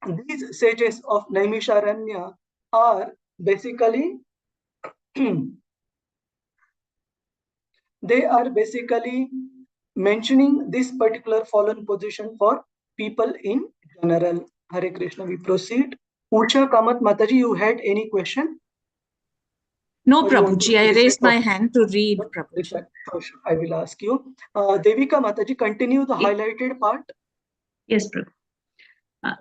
these sages of Naimisharanya are basically they are basically mentioning this particular fallen position for people in general. Hare Krishna. We proceed. Usha Kamat Mataji, you had any question? No, Prabhuji, I raised my hand to read, Prabhuji. Sure, I will ask you. Devika Mataji, continue the highlighted part. Yes, Prabhu.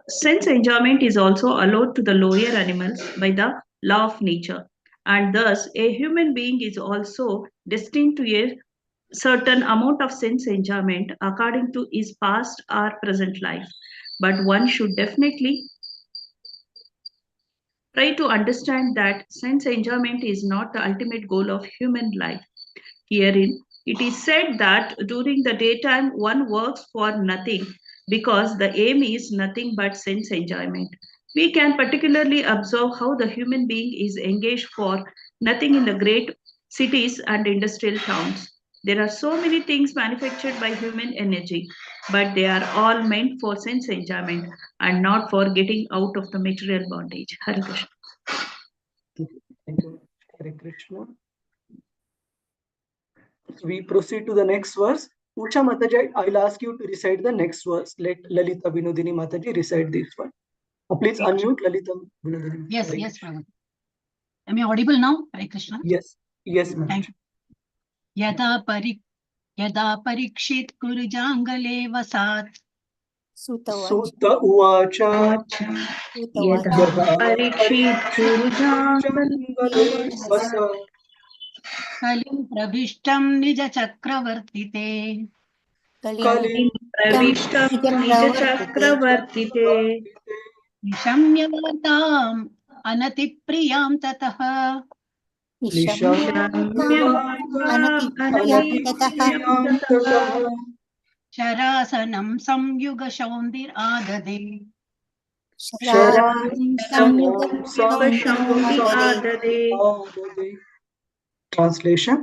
Sense enjoyment is also allowed to the lower animals by the law of nature, and thus a human being is also destined to a certain amount of sense enjoyment according to his past or present life. But one should definitely try to understand that sense enjoyment is not the ultimate goal of human life. Herein, it is said that during the daytime one works for nothing because the aim is nothing but sense enjoyment. We can particularly observe how the human being is engaged for nothing in the great cities and industrial towns. There are so many things manufactured by human energy, but they are all meant for sense enjoyment and not for getting out of the material bondage. Hare Krishna. Thank you. Hare Krishna. So we proceed to the next verse. Usha Mataji, I will ask you to recite the next verse. Let Lalita Vinodini Mataji recite this one. Please unmute Lalita Vinodini. Yes, yes, Prabhu. Am I audible now? Hare Krishna. Yes, yes, ma'am. Thank you. Yada parikshit kurujangale vasat. Sutta Uvacha. Yada parikshit kurujangale vasat. Kalim pravishtam nija chakravartite. Kalim pravishtam nija chakravartite. Nishamya vartam anati priyam tataha. Sharasanam samyuga shaundir adade. Translation.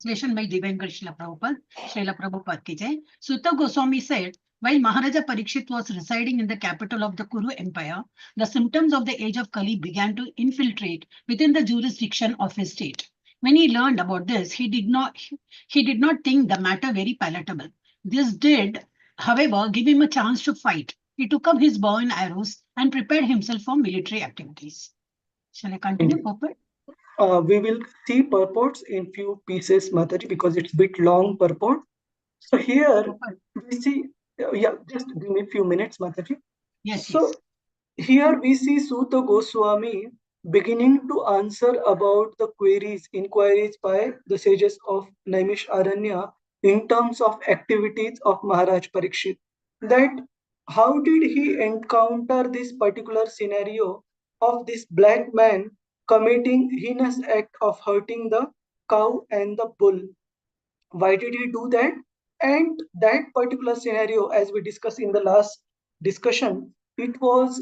Translation by Divine Krishna Prabhupada, Srila Prabhupada ki jai. Sutta Goswami said, while Maharaja Parikshit was residing in the capital of the Kuru Empire, the symptoms of the age of Kali began to infiltrate within the jurisdiction of his state. When he learned about this, he did not think the matter very palatable. This did, however, give him a chance to fight. He took up his bow and arrows and prepared himself for military activities. Shall I continue, Purport? We will see purports in few pieces, Mataji, because it's a bit long purport. So here we see, just give me a few minutes, Mataji. Yes. So here we see Sutta Goswami beginning to answer about the inquiries by the sages of Naimisharanya in terms of activities of Maharaj Parikshit. That how did he encounter this particular scenario of this black man committing heinous act of hurting the cow and the bull? Why did he do that? And that particular scenario, as we discussed in the last discussion, it was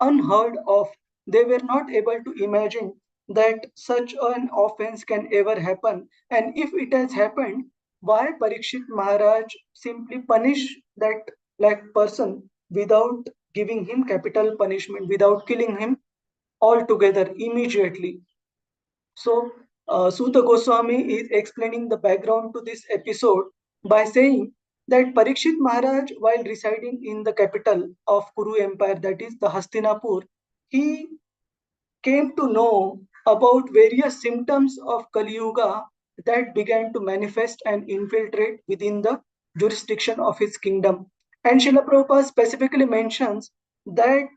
unheard of. They were not able to imagine that such an offense can ever happen. And if it has happened, why Parikshit Maharaj simply punish that black person without giving him capital punishment, without killing him altogether immediately? So Sutta Goswami is explaining the background to this episode by saying that Parikshit Maharaj, while residing in the capital of Kuru Empire, that is the Hastinapur, he came to know about various symptoms of Kali Yuga that began to manifest and infiltrate within the jurisdiction of his kingdom. And Srila Prabhupada specifically mentions that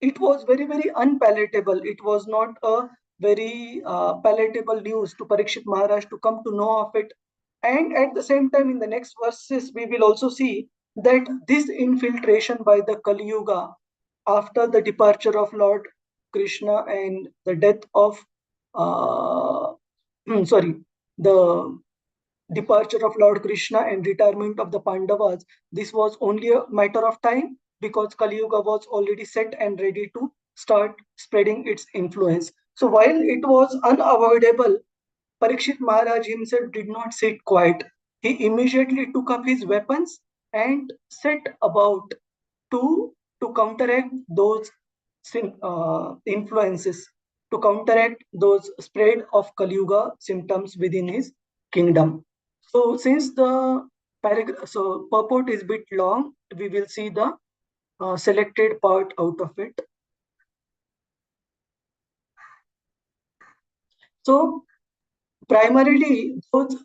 it was very, very unpalatable. It was not a very palatable news to Parikshit Maharaj to come to know of it. And at the same time, in the next verses, we will also see that this infiltration by the Kali Yuga after the departure of Lord Krishna and the death of, the departure of Lord Krishna and retirement of the Pandavas, this was only a matter of time because Kali Yuga was already set and ready to start spreading its influence. So while it was unavoidable, Parikshit Maharaj himself did not sit quiet. He immediately took up his weapons and set about to counteract those influences, to counteract those spread of Kali Yuga symptoms within his kingdom. So since the purport is bit long, we will see the selected part out of it. So primarily those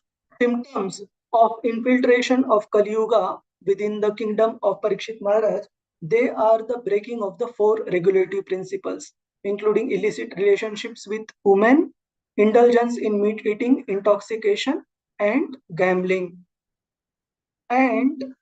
symptoms of infiltration of Kali Yuga within the kingdom of Parikshit Maharaj, they are the breaking of the 4 regulative principles, including illicit relationships with women, indulgence in meat eating, intoxication, and gambling. And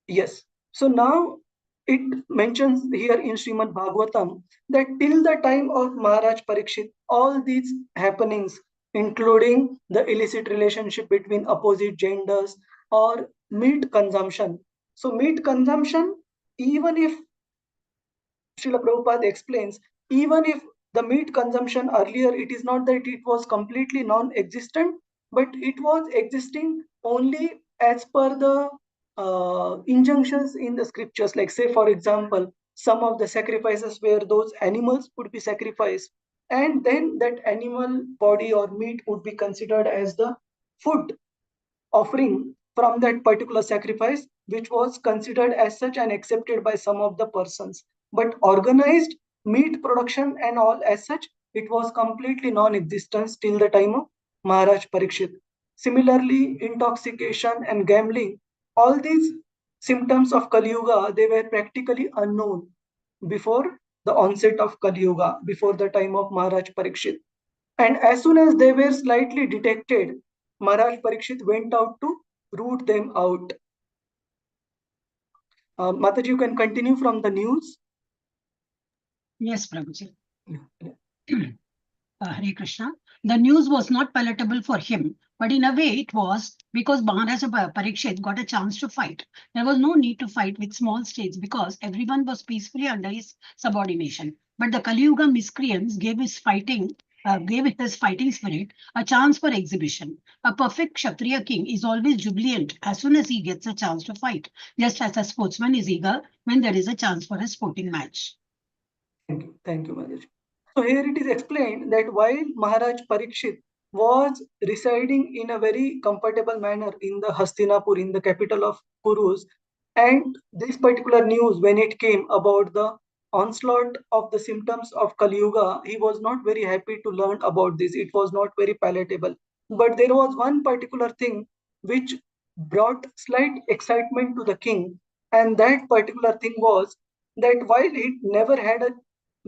yes, so now it mentions here in Srimad Bhagavatam that till the time of Maharaj Parikshit, all these happenings, including the illicit relationship between opposite genders or meat consumption. So meat consumption, even if Srila Prabhupada explains, even if the meat consumption earlier, it is not that it was completely non-existent, but it was existing only as per the injunctions in the scriptures. Like say, for example, some of the sacrifices where those animals would be sacrificed, and then that animal body or meat would be considered as the food offering from that particular sacrifice, which was considered as such and accepted by some of the persons. But organized meat production and all as such, it was completely non-existent till the time of Maharaj Parikshit. Similarly, intoxication and gambling, all these symptoms of Kali Yuga, they were practically unknown before the onset of Kali Yuga, before the time of Maharaj Parikshit. And as soon as they were slightly detected, Maharaj Parikshit went out to root them out. Mataji, you can continue from the news. Yes, Prabhuji. Hare Krishna. The news was not palatable for him, but in a way it was, because Maharaja Parikshit got a chance to fight. There was no need to fight with small states because everyone was peacefully under his subordination. But the Kali Yuga miscreants gave his fighting spirit a chance for exhibition. A perfect Kshatriya king is always jubilant as soon as he gets a chance to fight, just as a sportsman is eager when there is a chance for a sporting match. Thank you, Mataji. So here it is explained that while Maharaj Parikshit was residing in a very comfortable manner in the Hastinapur, in the capital of Kurus, and this particular news, when it came about the onslaught of the symptoms of Kali Yuga, he was not very happy to learn about this. It was not very palatable. But there was one particular thing which brought slight excitement to the king, and that particular thing was that while he never had a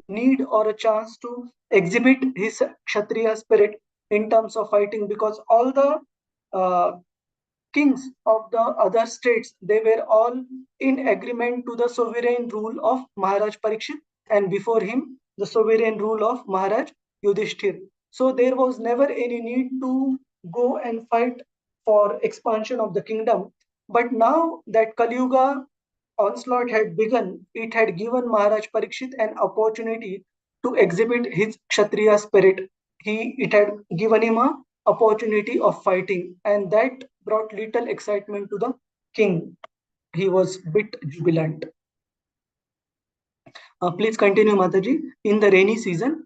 need or a chance to exhibit his Kshatriya spirit in terms of fighting, because all the kings of the other states, they were all in agreement to the sovereign rule of Maharaj Parikshit, and before him the sovereign rule of Maharaj Yudhishthir. So there was never any need to go and fight for expansion of the kingdom. But now that Kali Yuga onslaught had begun, it had given Maharaj Parikshit an opportunity to exhibit his Kshatriya spirit. It had given him a opportunity of fighting, and that brought little excitement to the king. He was bit jubilant. Please continue, Mataji. In the rainy season.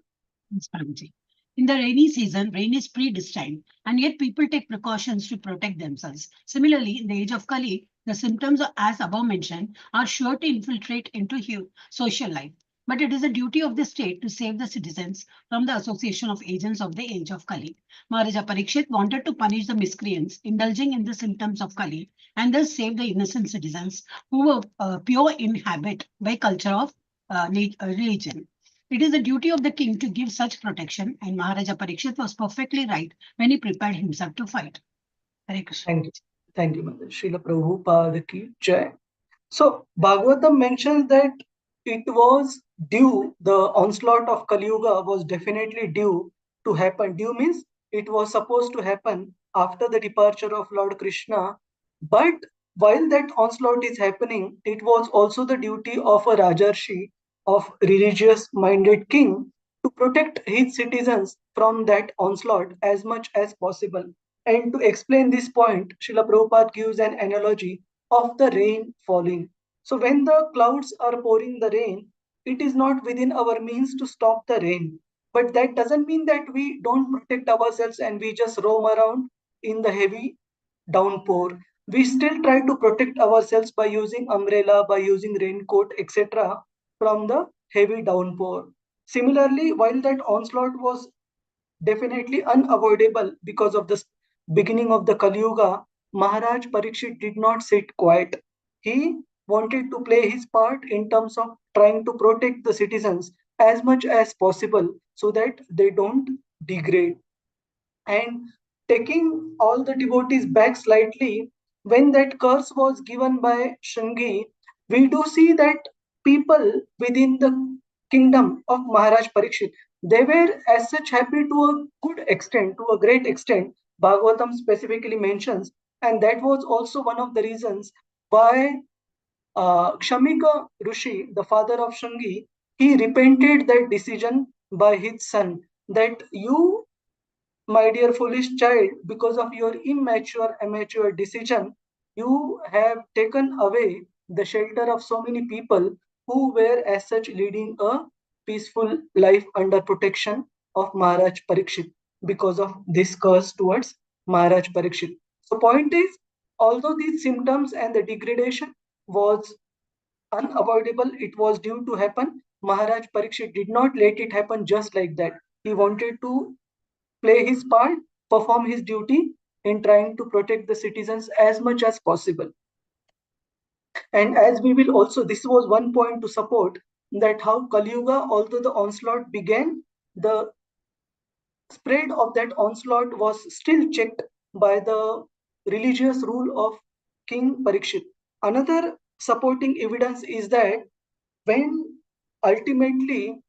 Yes, Prabhuji. In the rainy season, rain is predestined, and yet people take precautions to protect themselves. Similarly, in the age of Kali, the symptoms, as above mentioned, are sure to infiltrate into social life. But it is a duty of the state to save the citizens from the association of agents of the age of Kali. Maharaja Parikshit wanted to punish the miscreants indulging in the symptoms of Kali and thus save the innocent citizens who were pure in habit by culture of religion. It is the duty of the king to give such protection, and Maharaja Parikshit was perfectly right when he prepared himself to fight. Hare Krishna. Thank you. Thank you, Mataji. Srila Prabhupada ki jai. So Bhagavatam mentions that it was due, the onslaught of Kali Yuga was definitely due to happen. Due means it was supposed to happen after the departure of Lord Krishna. But while that onslaught is happening, it was also the duty of a Rajarshi, of religious minded king, to protect his citizens from that onslaught as much as possible. And to explain this point, Srila Prabhupada gives an analogy of the rain falling. So when the clouds are pouring the rain, it is not within our means to stop the rain. But that doesn't mean that we don't protect ourselves and we just roam around in the heavy downpour. We still try to protect ourselves by using umbrella, by using raincoat, etc. from the heavy downpour. Similarly, while that onslaught was definitely unavoidable because of the beginning of the Kali Yuga, Maharaj Parikshit did not sit quiet. He wanted to play his part in terms of trying to protect the citizens as much as possible so that they don't degrade. And taking all the devotees back slightly, when that curse was given by Shringi, we do see that people within the kingdom of Maharaj Parikshit, they were as such happy to a good extent, to a great extent. Bhagavatam specifically mentions, and that was also one of the reasons why Kshamika Rishi, the father of Shringi, he repented that decision by his son that you, my dear foolish child, because of your immature, amateur decision, you have taken away the shelter of so many people who were as such leading a peaceful life under protection of Maharaj Parikshit because of this curse towards Maharaj Parikshit. So point is, although these symptoms and the degradation was unavoidable, it was due to happen, Maharaj Parikshit did not let it happen just like that. He wanted to play his part, perform his duty in trying to protect the citizens as much as possible. And as we will also, this was one point to support that how Kali Yuga, although the onslaught began, the spread of that onslaught was still checked by the religious rule of King Parikshit. Another supporting evidence is that when ultimately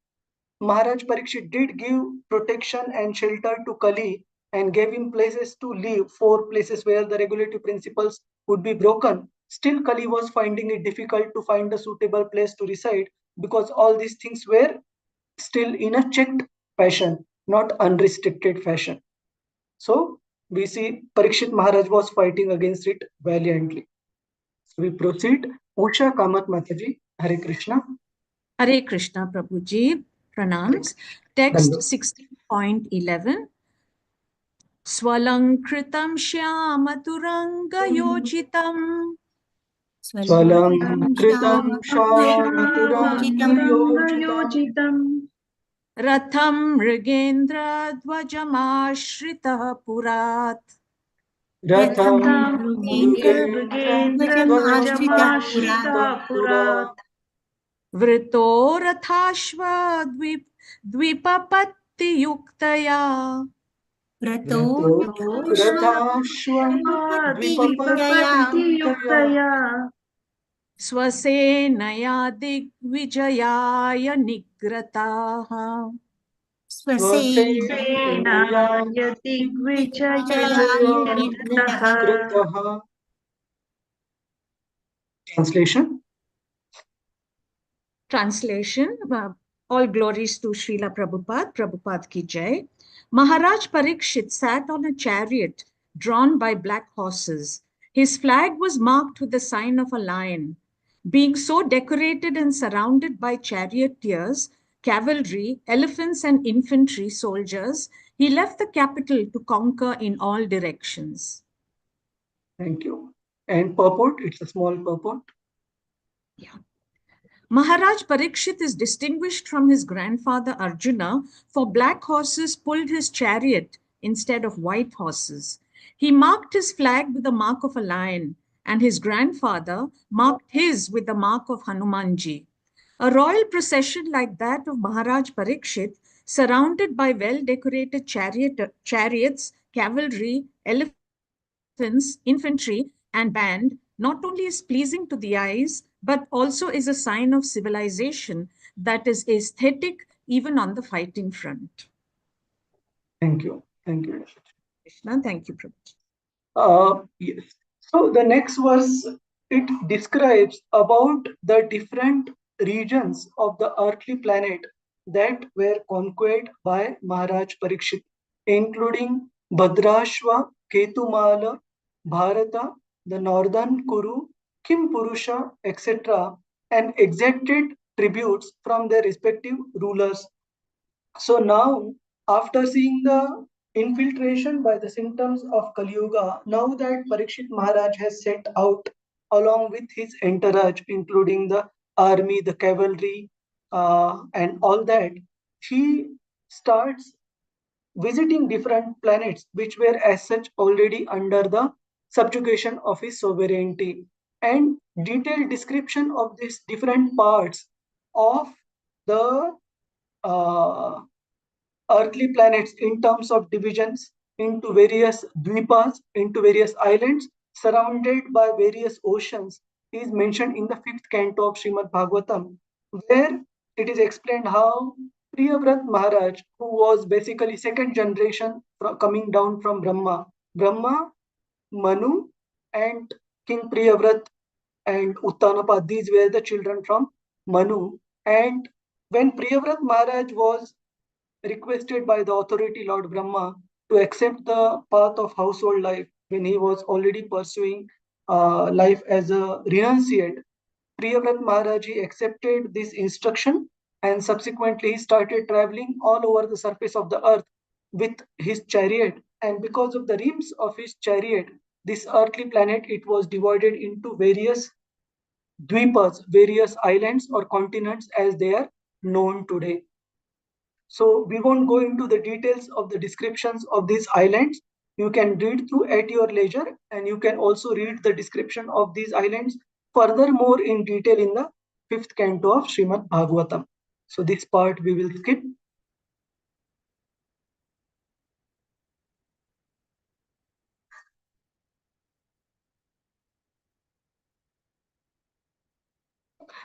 Maharaj Parikshit did give protection and shelter to Kali and gave him places to live, 4 places where the regulatory principles would be broken. Still, Kali was finding it difficult to find a suitable place to reside because all these things were still in a checked fashion, not unrestricted fashion. So, we see Parikshit Maharaj was fighting against it valiantly. So, we proceed. Usha Kamat Mataji, Hare Krishna. Hare Krishna, Prabhuji. Pranams. Text 16.11. Swalankritam Shyamaturangayojitam Swalankritam Shyamaturangayojitam Ratham Mrigendra Dvajamashritah Purat Ratham Mrigendra Purat Vrito Rathashva Dvipapatti Yuktaya Rathashva Dvipapatti Yuktaya Swasenaya Digvijayaya Nigrataha Swasenaya Digvijayaya Nigrataha. Translation. Translation. All glories to Srila Prabhupada. Prabhupada ki jai. Maharaj Parikshit sat on a chariot drawn by black horses. His flag was marked with the sign of a lion. Being so decorated and surrounded by charioteers, cavalry, elephants, and infantry soldiers, he left the capital to conquer in all directions. Thank you. And purport, it's a small purport. Yeah. Maharaj Parikshit is distinguished from his grandfather Arjuna, for black horses pulled his chariot instead of white horses. He marked his flag with the mark of a lion, and his grandfather marked his with the mark of Hanumanji. A royal procession like that of Maharaj Parikshit, surrounded by well-decorated chariots, cavalry, elephants, infantry, and band, not only is pleasing to the eyes, but also is a sign of civilization that is aesthetic even on the fighting front. Thank you. Thank you. Krishna, thank you, Prabhuji. Yes. So the next verse, it describes about the different regions of the earthly planet that were conquered by Maharaj Parikshit, including Bhadrashva, Ketumala, Bharata, the northern Kuru, Kim Purusha, etc., and exacted tributes from their respective rulers. So now, after seeing the infiltration by the symptoms of Kali Yuga, now that Parikshit Maharaj has set out along with his entourage, including the army, the cavalry, and all that, he starts visiting different planets which were as such already under the subjugation of his sovereignty, and detailed description of these different parts of the uh, earthly planets in terms of divisions into various dvipas, into various islands surrounded by various oceans is mentioned in the fifth canto of Srimad Bhagavatam, where it is explained how Priyavrat Maharaj, who was basically second generation coming down from Brahma, Manu, and King Priyavrat and Uttanapa, these were the children from Manu. And when Priyavrat Maharaj was requested by the authority Lord Brahma to accept the path of household life when he was already pursuing life as a renunciate, Priyavrat Maharaj accepted this instruction and subsequently he started traveling all over the surface of the earth with his chariot. And because of the rims of his chariot, this earthly planet, it was divided into various dvipas, various islands or continents as they are known today. So we won't go into the details of the descriptions of these islands. You can read through at your leisure, and you can also read the description of these islands furthermore in detail in the fifth canto of Srimad Bhagavatam. So this part we will skip.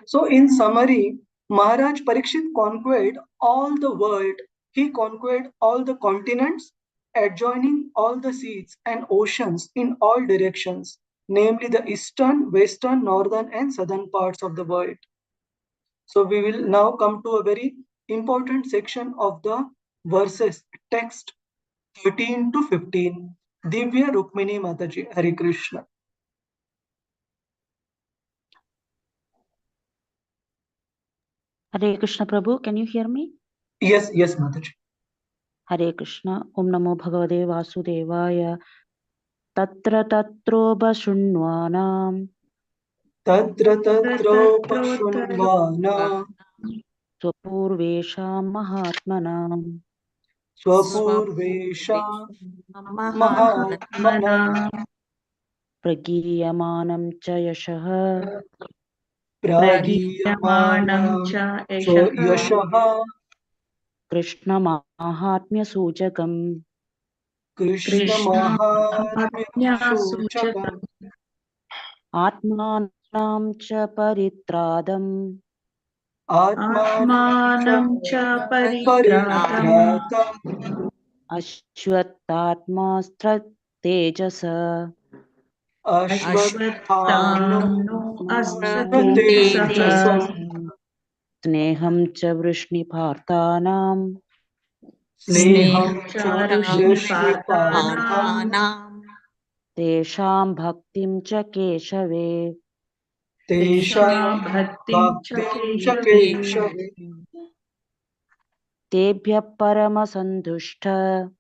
So in summary, Maharaj Parikshit conquered all the world. He conquered all the continents, adjoining all the seas and oceans in all directions, namely the eastern, western, northern, and southern parts of the world. So we will now come to a very important section of the verses, text 13 to 15. Divya Rukmini Mataji, Hare Krishna. Hare Krishna Prabhu, can you hear me? Yes, Mataji. Hare Krishna, Om Namo Bhagavate Vasudevaya, Tatra Tatrobashunvanam, Tatra Tatropasunvana Swapurvesham Mahatmanam, Swapurvesha Mahatmana Mahatmana Pragiyamanam cha Yashaha, Pragiyamanam Pragiyamana cha Yashaha Krishna Mahatmya Sujakam, Krishna Krishna Mahatmya Sujaka Suchakam Atmanam cha Paritradam, Atmanam Atmanam cha Paritradam Paritrata Ashwatatma Tejasa, Ashvatthano Ashwatthano Astra Astra Tejasa Sneham cha Vrishniparthanam, Sneham cha Charishnipatanam Vrishnipartham Tesham Bhaktim cha Keshave, Tesham Tesham Bhaktim cha Bhaktim cha Keshave Keshave Tebhya Paramasandhushta,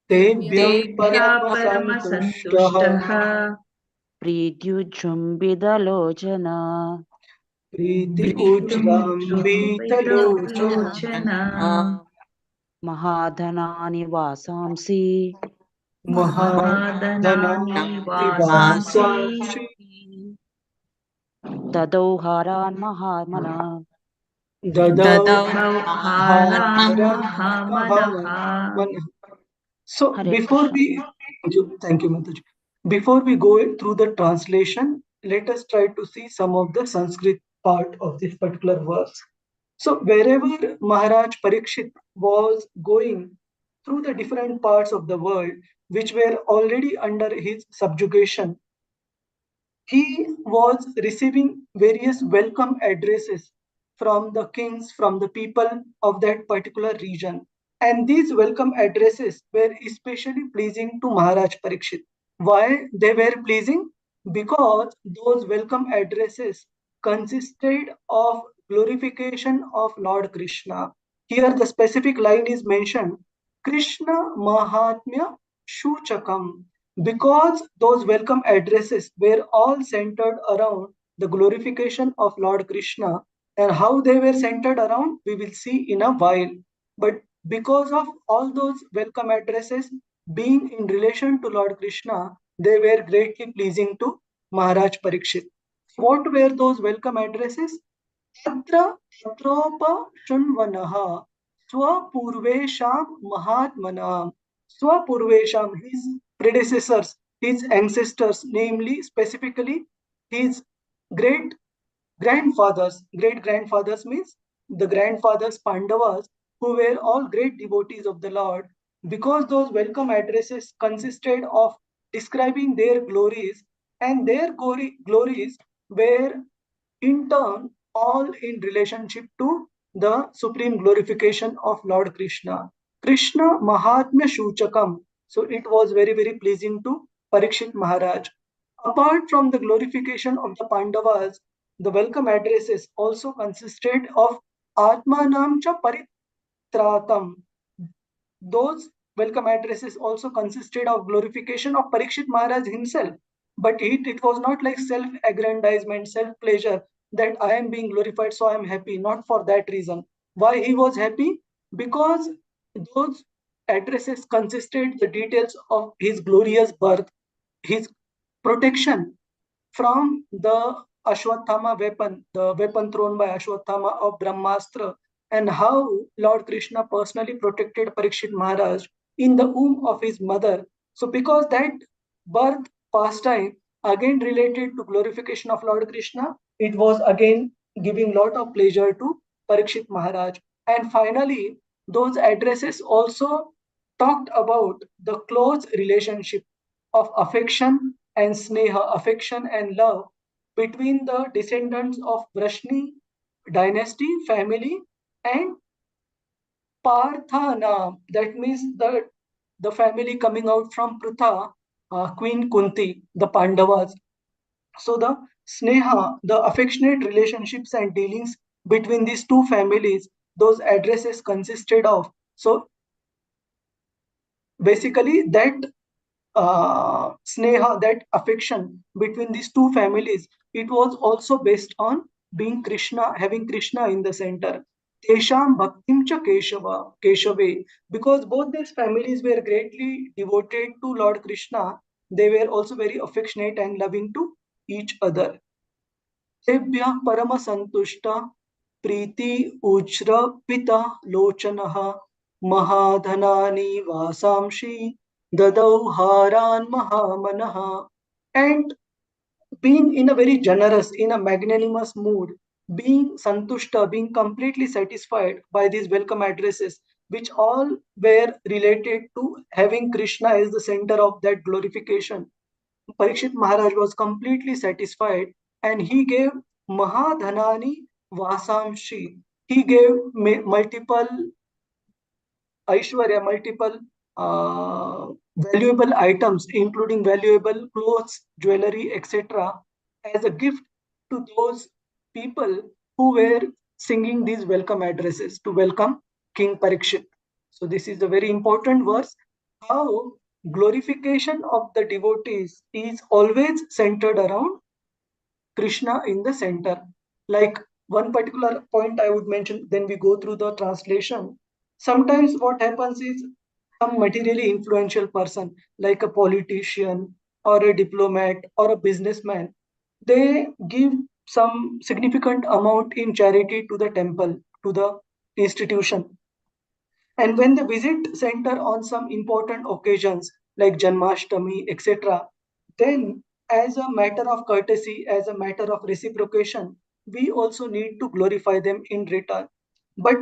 Tebhyam Tebhya Paramasantushtaha Paramasantustah Pridyujjumbidalojana, Priti Ujrambitalochana Vidalochana Mahadhanani Vasamsi, Mahadanani Vasamsi Vasamsi Dadauharan Mahamana, Dadau Haran Haram Mahamanaha. Mahamana. So Hare Krishna. thank you, Mataji. Before we go through the translation, let us try to see some of the Sanskrit part of this particular verse. So wherever Maharaj Parikshit was going through the different parts of the world, which were already under his subjugation, he was receiving various welcome addresses from the kings, from the people of that particular region. And these welcome addresses were especially pleasing to Maharaj Parikshit. Why they were pleasing? because those welcome addresses consisted of glorification of Lord Krishna. Here the specific line is mentioned, Krishna Mahatmya Shuchakam, because those welcome addresses were all centered around the glorification of Lord Krishna, and how they were centered around we will see in a while. But because of all those welcome addresses being in relation to Lord Krishna, they were greatly pleasing to Maharaj Parikshit. What were those welcome addresses? Tatra Tatropa Shunvanaha Swapurvesham Mahatmanam. Swapurvesham, his predecessors, his ancestors, namely, specifically, his great great grandfathers means the grandfathers Pandavas, who were all great devotees of the Lord, because those welcome addresses consisted of describing their glories, and their glories were in turn all in relationship to the supreme glorification of Lord Krishna. Krishna Mahatmya Shuchakam. So it was very, very pleasing to Parikshit Maharaj. Apart from the glorification of the Pandavas, the welcome addresses also consisted of Atmanam cha Paritratam. Those welcome addresses also consisted of glorification of Parikshit Maharaj himself. But it was not like self-aggrandizement, self-pleasure that I am being glorified, so I am happy. Not for that reason. Why he was happy? Because those addresses consisted the details of his glorious birth, his protection from the Ashwatthama weapon, the weapon thrown by Ashwatthama of Brahmastra, and how Lord Krishna personally protected Parikshit Maharaj in the womb of his mother. So, because that birth pastime again related to glorification of Lord Krishna, it was again giving lot of pleasure to Parikshit Maharaj. And finally, those addresses also talked about the close relationship of affection and sneha, affection and love between the descendants of Vrashni dynasty family and Parthana. That means the family coming out from Pritha, Queen Kunti, the Pandavas. So the sneha, the affectionate relationships and dealings between these two families, those addresses consisted of. So basically that sneha, that affection between these two families, it was also based on being Krishna, having Krishna in the center. Tesham Bhaktim cha Keshave, because both these families were greatly devoted to Lord Krishna, they were also very affectionate and loving to each other. तेभ्यः परमसन्तुष्ट प्रीति उज्र पिता लोचनः महाधनानि वासांसि ददौ हारान् महामनः. And being in a very generous, in a magnanimous mood, being santushta, being completely satisfied by these welcome addresses, which all were related to having Krishna as the center of that glorification. Parikshit Maharaj was completely satisfied, and he gave Mahadhanani Vasamshi. He gave multiple Aishwarya, multiple valuable items, including valuable clothes, jewelry, etc., as a gift to those people who were singing these welcome addresses to welcome King Parikshit. So, this is a very important verse. How glorification of the devotees is always centered around Krishna in the center. Like one particular point I would mention, then we go through the translation. Sometimes what happens is some materially influential person, like a politician or a diplomat or a businessman, they give some significant amount in charity to the temple, to the institution. And when they visit center on some important occasions like Janmashtami, etc., then as a matter of courtesy, as a matter of reciprocation, we also need to glorify them in return. But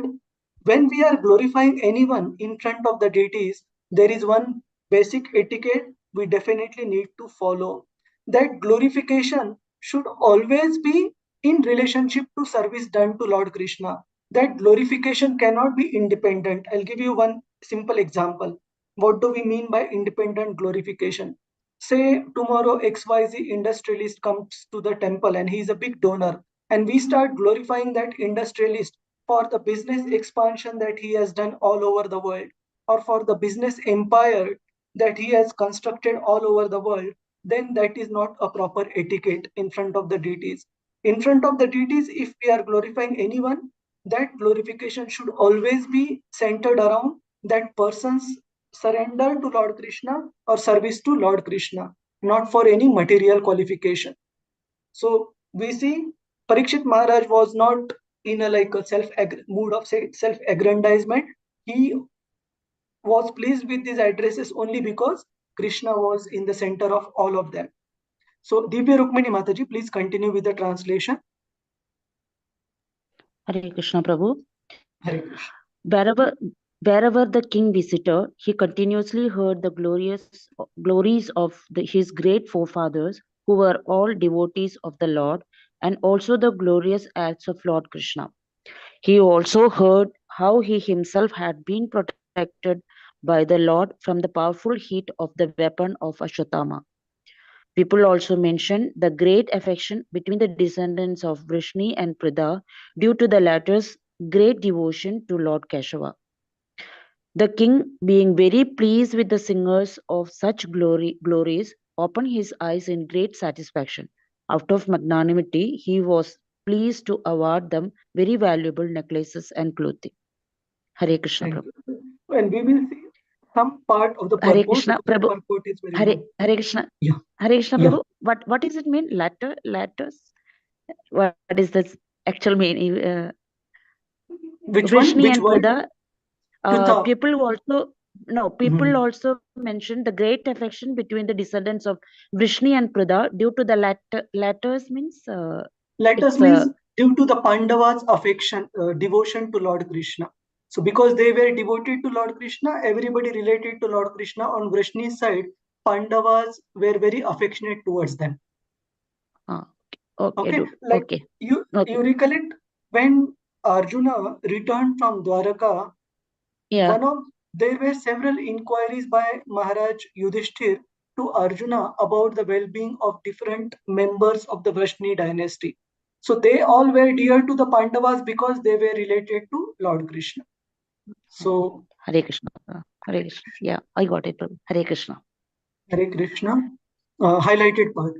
when we are glorifying anyone in front of the deities, there is one basic etiquette we definitely need to follow. That glorification should always be in relationship to service done to Lord Krishna. That glorification cannot be independent. I'll give you one simple example. What do we mean by independent glorification? say tomorrow XYZ industrialist comes to the temple and he is a big donor, and we start glorifying that industrialist for the business expansion that he has done all over the world, or for the business empire that he has constructed all over the world, then that is not a proper etiquette in front of the deities. In front of the deities, if we are glorifying anyone, that glorification should always be centered around that person's surrender to Lord Krishna or service to Lord Krishna, not for any material qualification. So we see Parikshit Maharaj was not in a like a mood of self-aggrandizement. He was pleased with these addresses only because Krishna was in the center of all of them. So Divya Rukmini Mataji, please continue with the translation. Hare Krishna Prabhu. Hare Krishna. Wherever the king visited, he continuously heard the glories of his great forefathers, who were all devotees of the Lord, and also the glorious acts of Lord Krishna. He also heard how he himself had been protected by the Lord from the powerful heat of the weapon of Ashwatthama. People also mention the great affection between the descendants of Vrishni and Pridha due to the latter's great devotion to Lord Keshava. The king, being very pleased with the singers of such glories, opened his eyes in great satisfaction. Out of magnanimity, he was pleased to award them very valuable necklaces and clothing. Hare Krishna Thank Prabhu. you. And we will see some part of the Hare purport. Krishna The Prabhu. purport is very Hare, long. Hare Krishna. Yeah. Hare Krishna Yeah. Prabhu. What does it mean? Letters? What is the actual meaning? Which one? Vrishni Which and word? Pridha. Pritha. People also mentioned the great affection between the descendants of Vrishni and Pridha due to the letters means Letters it's means due to the Pandavas' affection, devotion to Lord Krishna. So because they were devoted to Lord Krishna, everybody related to Lord Krishna. On Vrishni's side, Pandavas were very affectionate towards them. okay, Okay, dude. like Okay. you Okay. recollect when Arjuna returned from Dwaraka, Yeah. there were several inquiries by Maharaj Yudhishthir to Arjuna about the well-being of different members of the Vrishni dynasty. So they all were dear to the Pandavas because they were related to Lord Krishna. So Hare Krishna. Hare Krishna. Yeah, I got it, Prabhu. Hare Krishna. Hare Krishna. Highlighted part.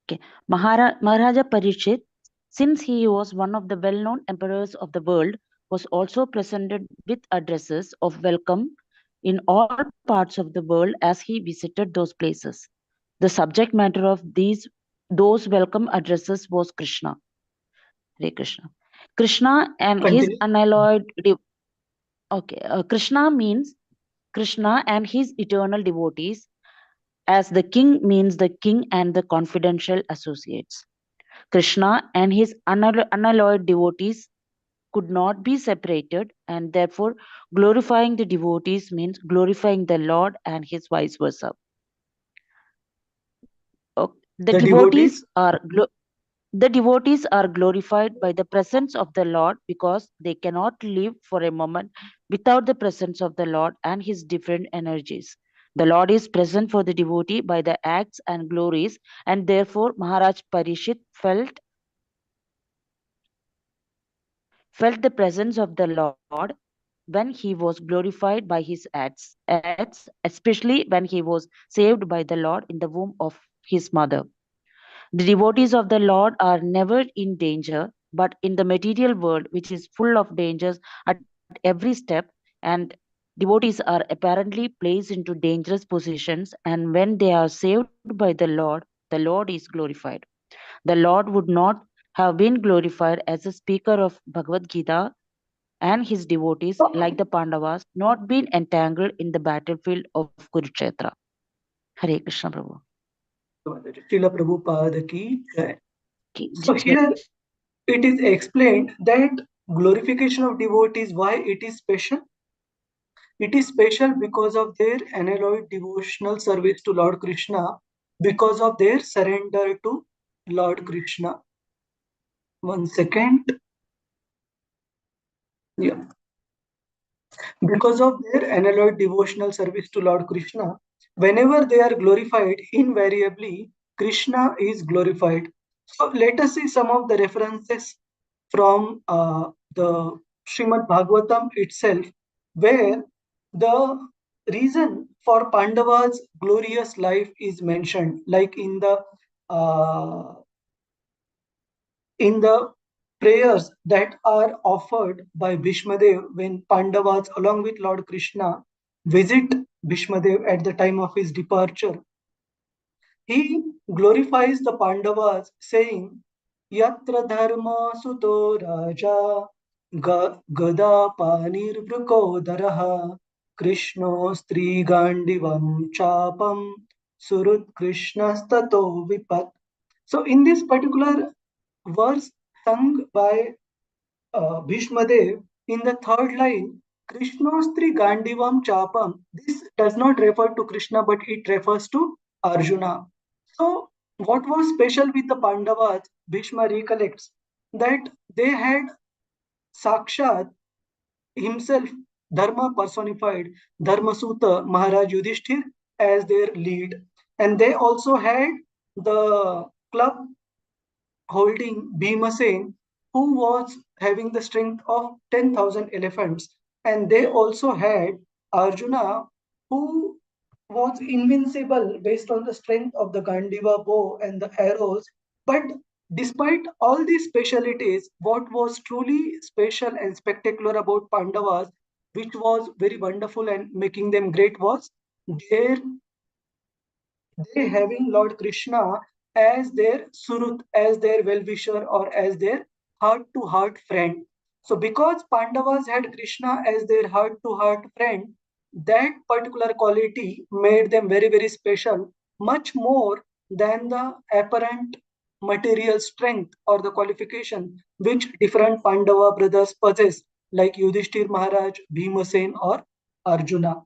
Okay. Maharaja Parikshit, since he was one of the well-known emperors of the world, was also presented with addresses of welcome in all parts of the world as he visited those places. The subject matter of those welcome addresses was Krishna. Hare Krishna. Krishna and his Continue. unalloyed Krishna means Krishna and his eternal devotees, as the king means the king and the confidential associates. Krishna and his unalloyed devotees could not be separated, and therefore glorifying the devotees means glorifying the Lord and his vice versa. The devotees are glorified by the presence of the Lord because they cannot live for a moment without the presence of the Lord and his different energies. The Lord is present for the devotee by the acts and glories, and therefore Maharaj Parikshit felt the presence of the Lord when he was glorified by his acts, especially when he was saved by the Lord in the womb of his mother. The devotees of the Lord are never in danger, but in the material world, which is full of dangers at every step, and devotees are apparently placed into dangerous positions, and when they are saved by the Lord is glorified. The Lord would not have been glorified as a speaker of Bhagavad Gita and his devotees, like the Pandavas, not been entangled in the battlefield of Kurukshetra. Hare Krishna Prabhu. Srila Prabhupada ki jai. So Jai. here it is explained that glorification of devotees, why it is special? It is special because of their unalloyed devotional service to Lord Krishna, because of their surrender to Lord Krishna. 1 second. Yeah. Because of their unalloyed devotional service to Lord Krishna, Whenever they are glorified, invariably Krishna is glorified. So let us see some of the references from the Srimad Bhagavatam itself, where the reason for Pandava's glorious life is mentioned, like uh, in the prayers that are offered by Bhishmadev when Pandavas, along with Lord Krishna, visit Bhishmadev at the time of his departure. He glorifies the Pandavas, saying, Yatra dharma suto raja gada panir vrukodaraha Krishno stri gandivam chapam surut Krishnastato vipat. So in this particular verse sung by Bhishmadev, in the third line, Krishnostri Gandivam Chapam, this does not refer to Krishna but it refers to Arjuna. So, what was special with the Pandavas, Bhishma recollects that they had Sakshat himself, Dharma personified, Dharma Suta Maharaj Yudhishthir as their lead. And they also had the club holding Bhimasen, who was having the strength of 10,000 elephants. And they also had Arjuna, who was invincible based on the strength of the Gandiva bow and the arrows. But despite all these specialities, what was truly special and spectacular about Pandavas, which was very wonderful and making them great, was their they having Lord Krishna as their surut, as their well-wisher, or as their heart-to-heart friend. So, because Pandavas had Krishna as their heart-to-heart friend, that particular quality made them very, very special, much more than the apparent material strength or the qualification which different Pandava brothers possess, like Yudhishthir Maharaj, Bhimasen, or Arjuna.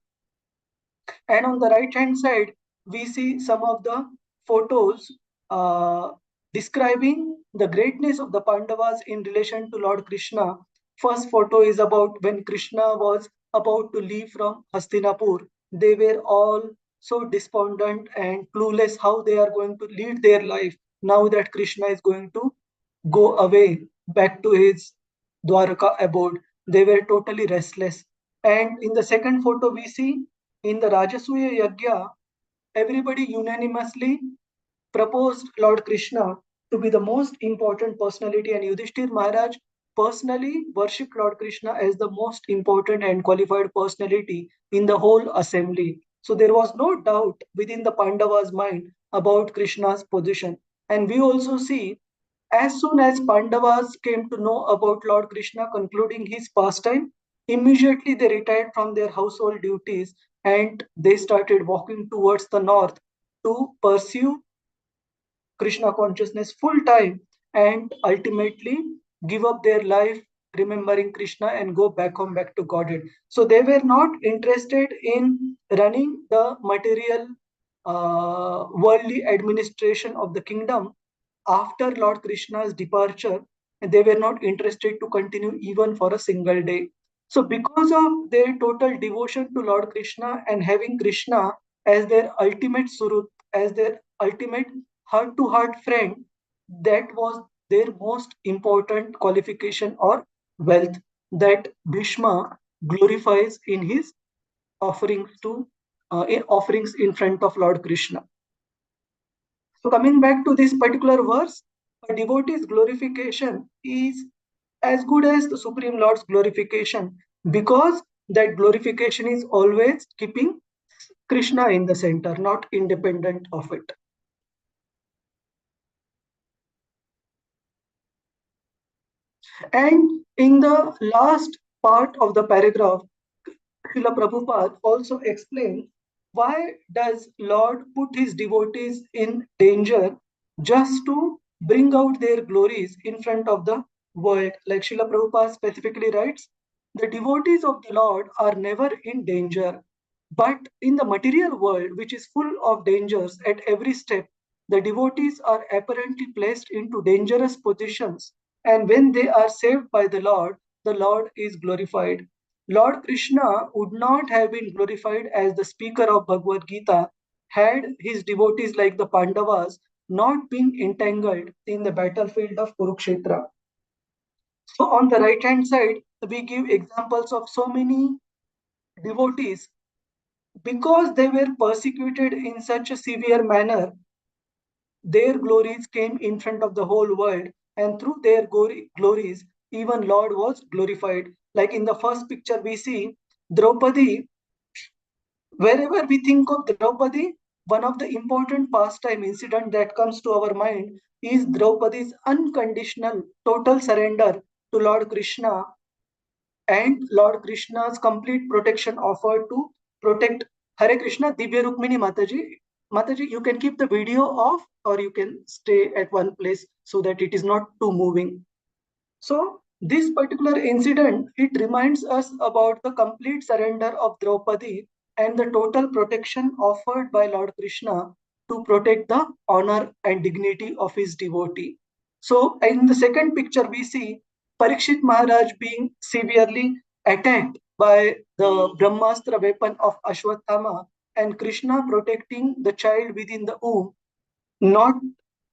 And on the right hand side, we see some of the photos uh, describing the greatness of the Pandavas in relation to Lord Krishna. First photo is about when Krishna was about to leave from Hastinapur. They were all so despondent and clueless how they are going to lead their life now that Krishna is going to go away back to his Dwaraka abode. They were totally restless. And in the second photo, we see in the Rajasuya Yagya, everybody unanimously proposed Lord Krishna to be the most important personality, and Yudhishthir Maharaj personally worshipped Lord Krishna as the most important and qualified personality in the whole assembly. So there was no doubt within the Pandavas' mind about Krishna's position. And we also see as soon as Pandavas came to know about Lord Krishna concluding his pastime, immediately they retired from their household duties and they started walking towards the north to pursue Krishna consciousness full time and ultimately give up their life remembering Krishna and go back home, back to Godhead. So they were not interested in running the material worldly administration of the kingdom after Lord Krishna's departure, they were not interested to continue even for a single day. So, because of their total devotion to Lord Krishna and having Krishna as their ultimate surut, as their ultimate heart to heart friend, that was their most important qualification or wealth that Bhishma glorifies in his offerings to offerings in front of Lord Krishna. So coming back to this particular verse, a devotee's glorification is as good as the Supreme Lord's glorification because that glorification is always keeping Krishna in the center, not independent of it. And in the last part of the paragraph, Srila Prabhupada also explains why does Lord put his devotees in danger just to bring out their glories in front of the world. Like Srila Prabhupada specifically writes, the devotees of the Lord are never in danger. But in the material world, which is full of dangers at every step, the devotees are apparently placed into dangerous positions. And when they are saved by the Lord is glorified. Lord Krishna would not have been glorified as the speaker of Bhagavad Gita had his devotees like the Pandavas not been entangled in the battlefield of Kurukshetra. So on the right hand side, we give examples of so many devotees because they were persecuted in such a severe manner. Their glories came in front of the whole world, and through their glories, even Lord was glorified. Like in the first picture, we see Draupadi. Wherever we think of Draupadi, one of the important pastime incident that comes to our mind is Draupadi's unconditional, total surrender to Lord Krishna and Lord Krishna's complete protection offered to protect Hare Krishna. Divya Rukmini Mataji. Mataji, you can keep the video off or you can stay at one place so that it is not too moving. So this particular incident, it reminds us about the complete surrender of Draupadi and the total protection offered by Lord Krishna to protect the honor and dignity of his devotee. So in the second picture, we see Parikshit Maharaj being severely attacked by the Brahmastra weapon of Ashwatthama and Krishna protecting the child within the womb, not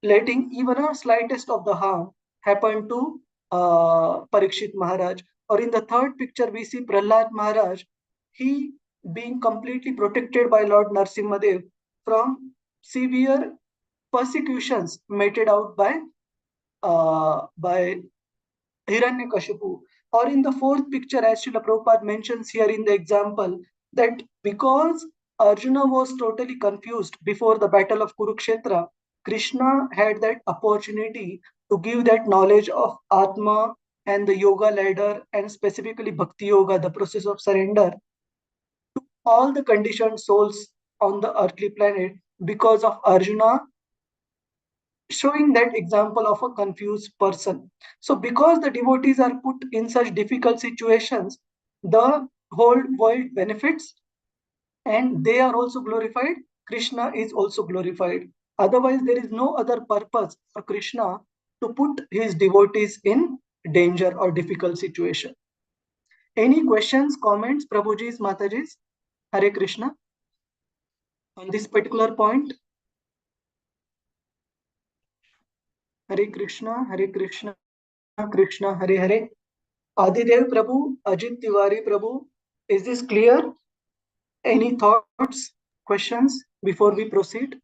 letting even a slightest of the harm happen to Parikshit Maharaj. Or in the third picture, we see Prahlad Maharaj, he being completely protected by Lord Narsimhadev from severe persecutions meted out by Hiranyakashipu. Or in the fourth picture, as Srila Prabhupada mentions here in the example, that because Arjuna was totally confused before the battle of Kurukshetra, Krishna had that opportunity to give that knowledge of Atma and the yoga ladder and specifically Bhakti Yoga, the process of surrender, to all the conditioned souls on the earthly planet because of Arjuna showing that example of a confused person. So because the devotees are put in such difficult situations, the whole world benefits and they are also glorified. Krishna is also glorified. Otherwise, there is no other purpose for Krishna to put his devotees in danger or difficult situation. Any questions, comments, Prabhuji's, Mataji's? Hare Krishna. On this particular point? Hare Krishna, Krishna Hare Hare. Adidev Prabhu, Ajit Tiwari Prabhu, is this clear? Any thoughts, questions before we proceed?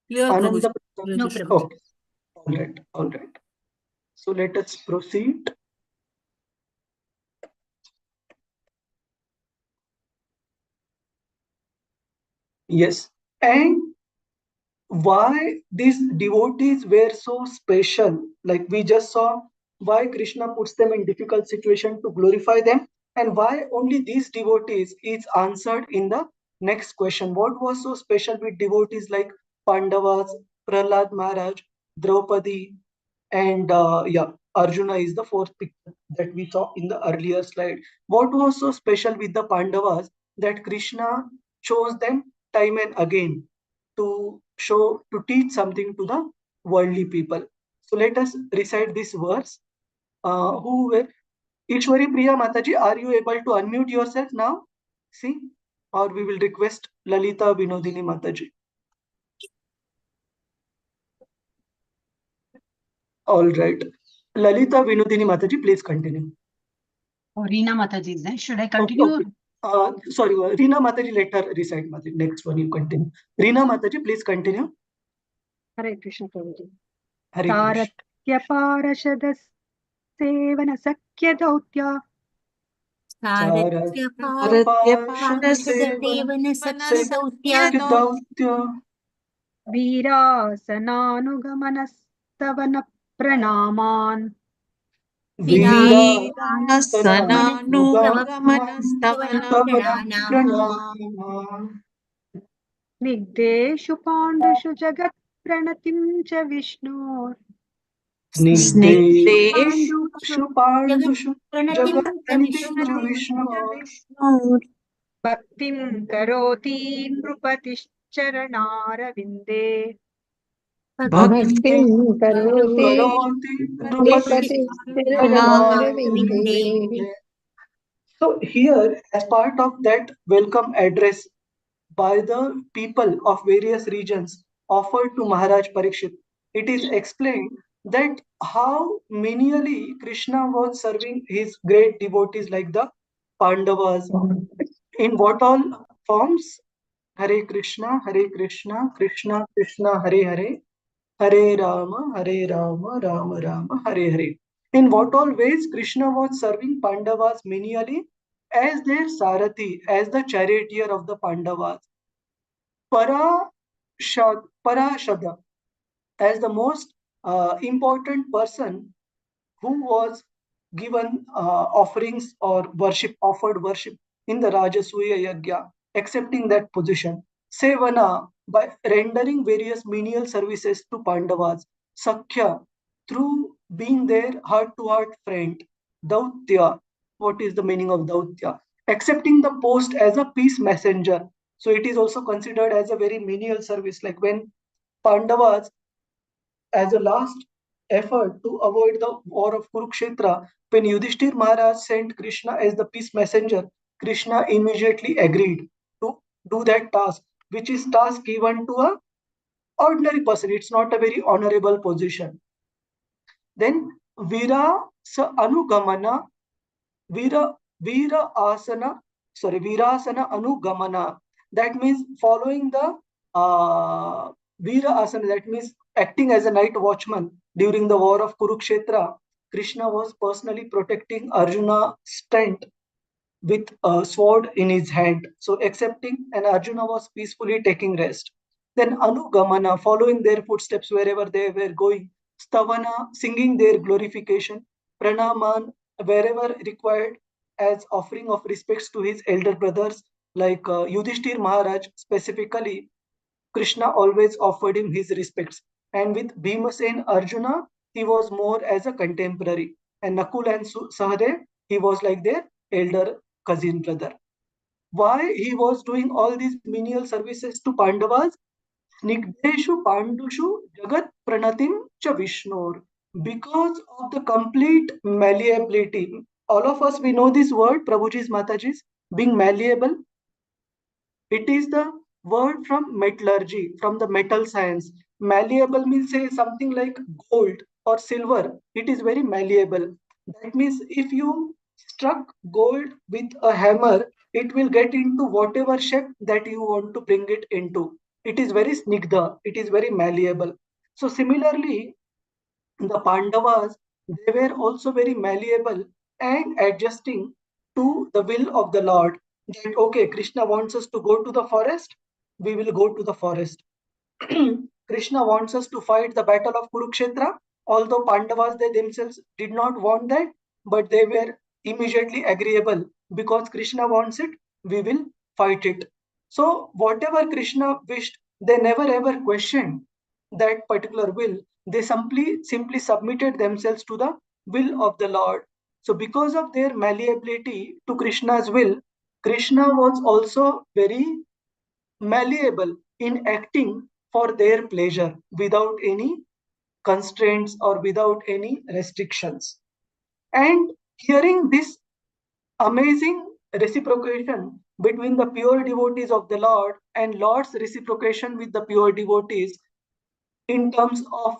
Clear, Ananda. No, Prabhu. Okay. All right. So let us proceed. Yes. And why these devotees were so special? Like we just saw why Krishna puts them in difficult situation to glorify them, and why only these devotees is answered in the next question. What was so special with devotees like Pandavas, Prahlad Maharaj, Draupadi, and Arjuna is the fourth picture that we saw in the earlier slide. What was so special with the Pandavas that Krishna chose them time and again to teach something to the worldly people? So let us recite this verse. Who were Ishwari Priya Mataji, are you able to unmute yourself now? See, or we will request Lalita Vinodini Mataji. All right. Lalita Vinodini Mataji, please continue. Oh, Reena Mataji is there. Should I continue? Okay. Sorry, Reena Mataji, let her recite Mataji. Next one, you continue. Reena Mataji, please continue. Hare Krishna Prabhuji. Hare Krishna. Taratya Sevana Sakya Dautya Veerasanaanugamanastavana Pranaman Nigdeshu Pandushu Jagat Pranatim Cha Vishnu Snigdeshu Pandushu Jagat Pranatim Cha Vishnu Bhaktim Karoti Nrupatishcharanaravinде Bhakti Karoti Nrupatishcharanaravinде. So here, as part of that welcome address by the people of various regions offered to Maharaj Parikshit. It is explained that how menially Krishna was serving his great devotees like the Pandavas. In what all forms? Hare Krishna, Krishna Krishna, Hare Hare, Hare Rama, Rama Rama, Hare Hare. In what all ways Krishna was serving Pandavas menially as their Sarathi, as the charioteer of the Pandavas. Parashada, as the most important person who was given offerings or offered worship in the Rajasuya Yagya, accepting that position. Sevana, by rendering various menial services to Pandavas. Sakhya, through being their heart-to-heart friend. Dautya, what is the meaning of Dautya? Accepting the post as a peace messenger. So it is also considered as a very menial service, like when Pandavas, as a last effort to avoid the war of Kurukshetra, when Yudhishthir Maharaj sent Krishna as the peace messenger, Krishna immediately agreed to do that task, which is task given to a ordinary person. It's not a very honorable position. Then Vira sa Anugamana, Vira Vira Asana, Virasana Anugamana. That means following the Vira Asana, that means acting as a night watchman during the war of Kurukshetra. Krishna was personally protecting Arjuna's tent with a sword in his hand. So accepting, and Arjuna was peacefully taking rest. Then Anugamana, following their footsteps wherever they were going. Stavana, singing their glorification. Pranaman, wherever required, as offering of respects to his elder brothers, like Yudhishthir Maharaj specifically, Krishna always offered him his respects. And with Bhimasen Arjuna, he was more as a contemporary. And Nakul and Sahadev, he was like their elder cousin brother. Why he was doing all these menial services to Pandavas? Snigdeshu Pandushu Jagat Pranatim Cha Vishnur. Because of the complete malleability. All of us, we know this word, Prabhuji's Mataji's, being malleable. It is the word from metallurgy, from the metal science. Malleable means, say, something like gold or silver. It is very malleable. That means if you struck gold with a hammer, it will get into whatever shape that you want to bring it into. It is very snigdha. It is very malleable. So similarly, the Pandavas, they were also very malleable and adjusting to the will of the Lord. That, okay, Krishna wants us to go to the forest, we will go to the forest. Krishna wants us to fight the battle of Kurukshetra, although Pandavas, they themselves did not want that, but they were immediately agreeable because Krishna wants it, we will fight it. So whatever Krishna wished, they never ever questioned that particular will. They simply submitted themselves to the will of the Lord. So because of their malleability to Krishna's will, Krishna was also very malleable in acting for their pleasure without any constraints or without any restrictions. And hearing this amazing reciprocation between the pure devotees of the Lord and Lord's reciprocation with the pure devotees in terms of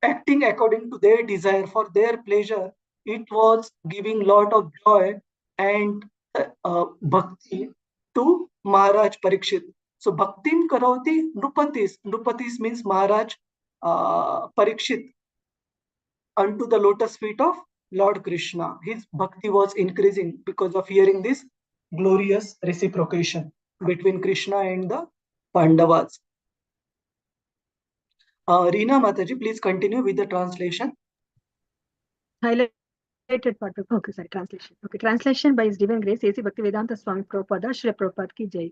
acting according to their desire for their pleasure, it was giving lot of joy and bhakti to Maharaj Parikshit. So bhaktim karoti nupatis. Nupatis means Maharaj Parikshit unto the lotus feet of Lord Krishna. His bhakti was increasing because of hearing this glorious reciprocation between Krishna and the Pandavas. Reena Mataji, please continue with the translation. Highlighted part of, okay, sorry, translation. Okay, translation by His Divine Grace, A.C. Bhaktivedanta Swami Prabhupada, Shri Prabhupada ki Jai.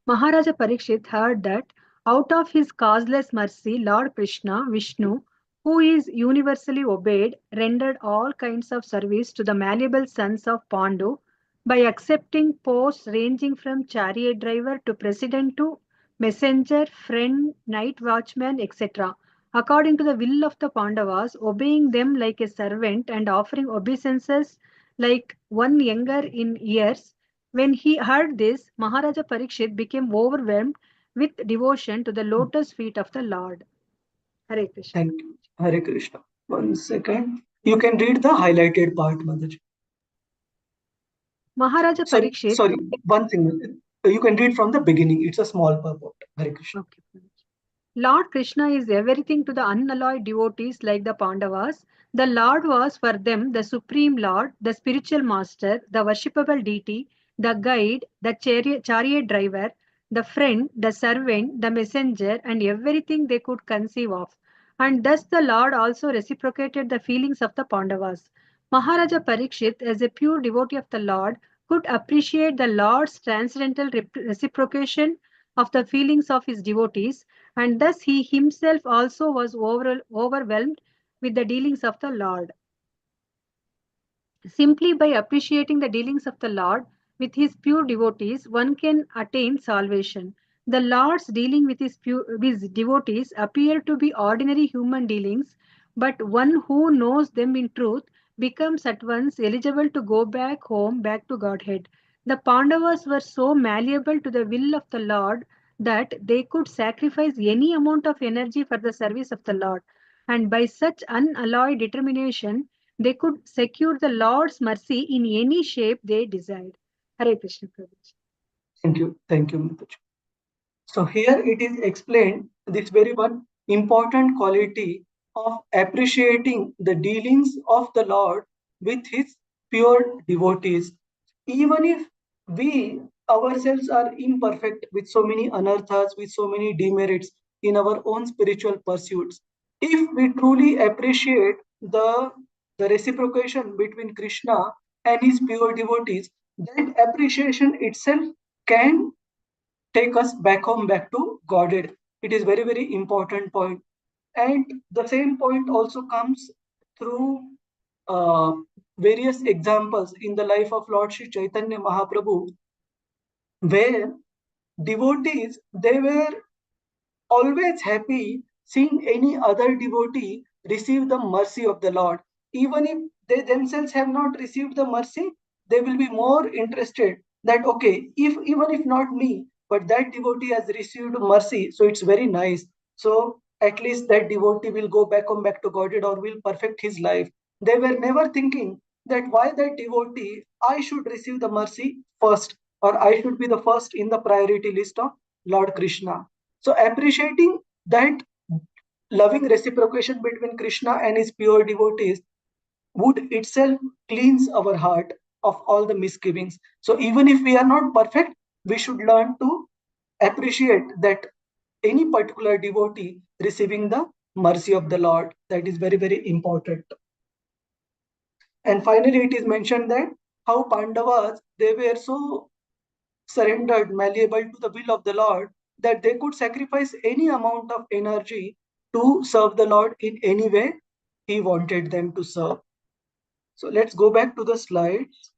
Maharaja Parikshit heard that out of his causeless mercy, Lord Krishna, Vishnu, who is universally obeyed, rendered all kinds of service to the malleable sons of Pandu by accepting posts ranging from chariot driver to president to messenger, friend, night watchman, etc. According to the will of the Pandavas, obeying them like a servant and offering obeisances like one younger in years, When he heard this, Maharaja Parikshit became overwhelmed with devotion to the lotus feet of the Lord. Hare Krishna. Thank you. Hare Krishna. 1 second. You can read the highlighted part, Mataji. Maharaja Parikshit. Sorry, one thing. You can read from the beginning. It's a small purport. Hare Krishna. Okay. Lord Krishna is everything to the unalloyed devotees like the Pandavas. The Lord was for them the supreme Lord, the spiritual master, the worshipable deity, the guide, the chariot driver, the friend, the servant, the messenger, and everything they could conceive of. And thus the Lord also reciprocated the feelings of the Pandavas. Maharaja Parikshit, as a pure devotee of the Lord, could appreciate the Lord's transcendental reciprocation of the feelings of his devotees, and thus he himself also was overwhelmed with the dealings of the Lord. Simply by appreciating the dealings of the Lord with his pure devotees, one can attain salvation. The Lord's dealing with his devotees appear to be ordinary human dealings, but one who knows them in truth becomes at once eligible to go back home, back to Godhead. The Pandavas were so malleable to the will of the Lord that they could sacrifice any amount of energy for the service of the Lord. And by such unalloyed determination, they could secure the Lord's mercy in any shape they desired. Hare Krishna Prabhuji. Thank you, Mataji. So here it is explained this very one important quality of appreciating the dealings of the Lord with his pure devotees. Even if we ourselves are imperfect with so many anarthas, with so many demerits in our own spiritual pursuits, if we truly appreciate the reciprocation between Krishna and his pure devotees, that appreciation itself can take us back home, back to Godhead. It is very, very important point. And the same point also comes through uh, various examples in the life of Lord Sri Chaitanya Mahaprabhu, where devotees, they were always happy seeing any other devotee receive the mercy of the Lord. Even if they themselves have not received the mercy, they will be more interested that, okay, if even if not me, but that devotee has received mercy, so it's very nice. So at least that devotee will go back home, back to Godhead, or will perfect his life. They were never thinking that why that devotee, I should receive the mercy first, or I should be the first in the priority list of Lord Krishna. So appreciating that loving reciprocation between Krishna and his pure devotees would itself cleanse our heart of all the misgivings. So even if we are not perfect, we should learn to appreciate that any particular devotee receiving the mercy of the Lord. That is very, very important. And finally, it is mentioned that how Pandavas, they were so surrendered, malleable to the will of the Lord, that they could sacrifice any amount of energy to serve the Lord in any way He wanted them to serve. So let's go back to the slides.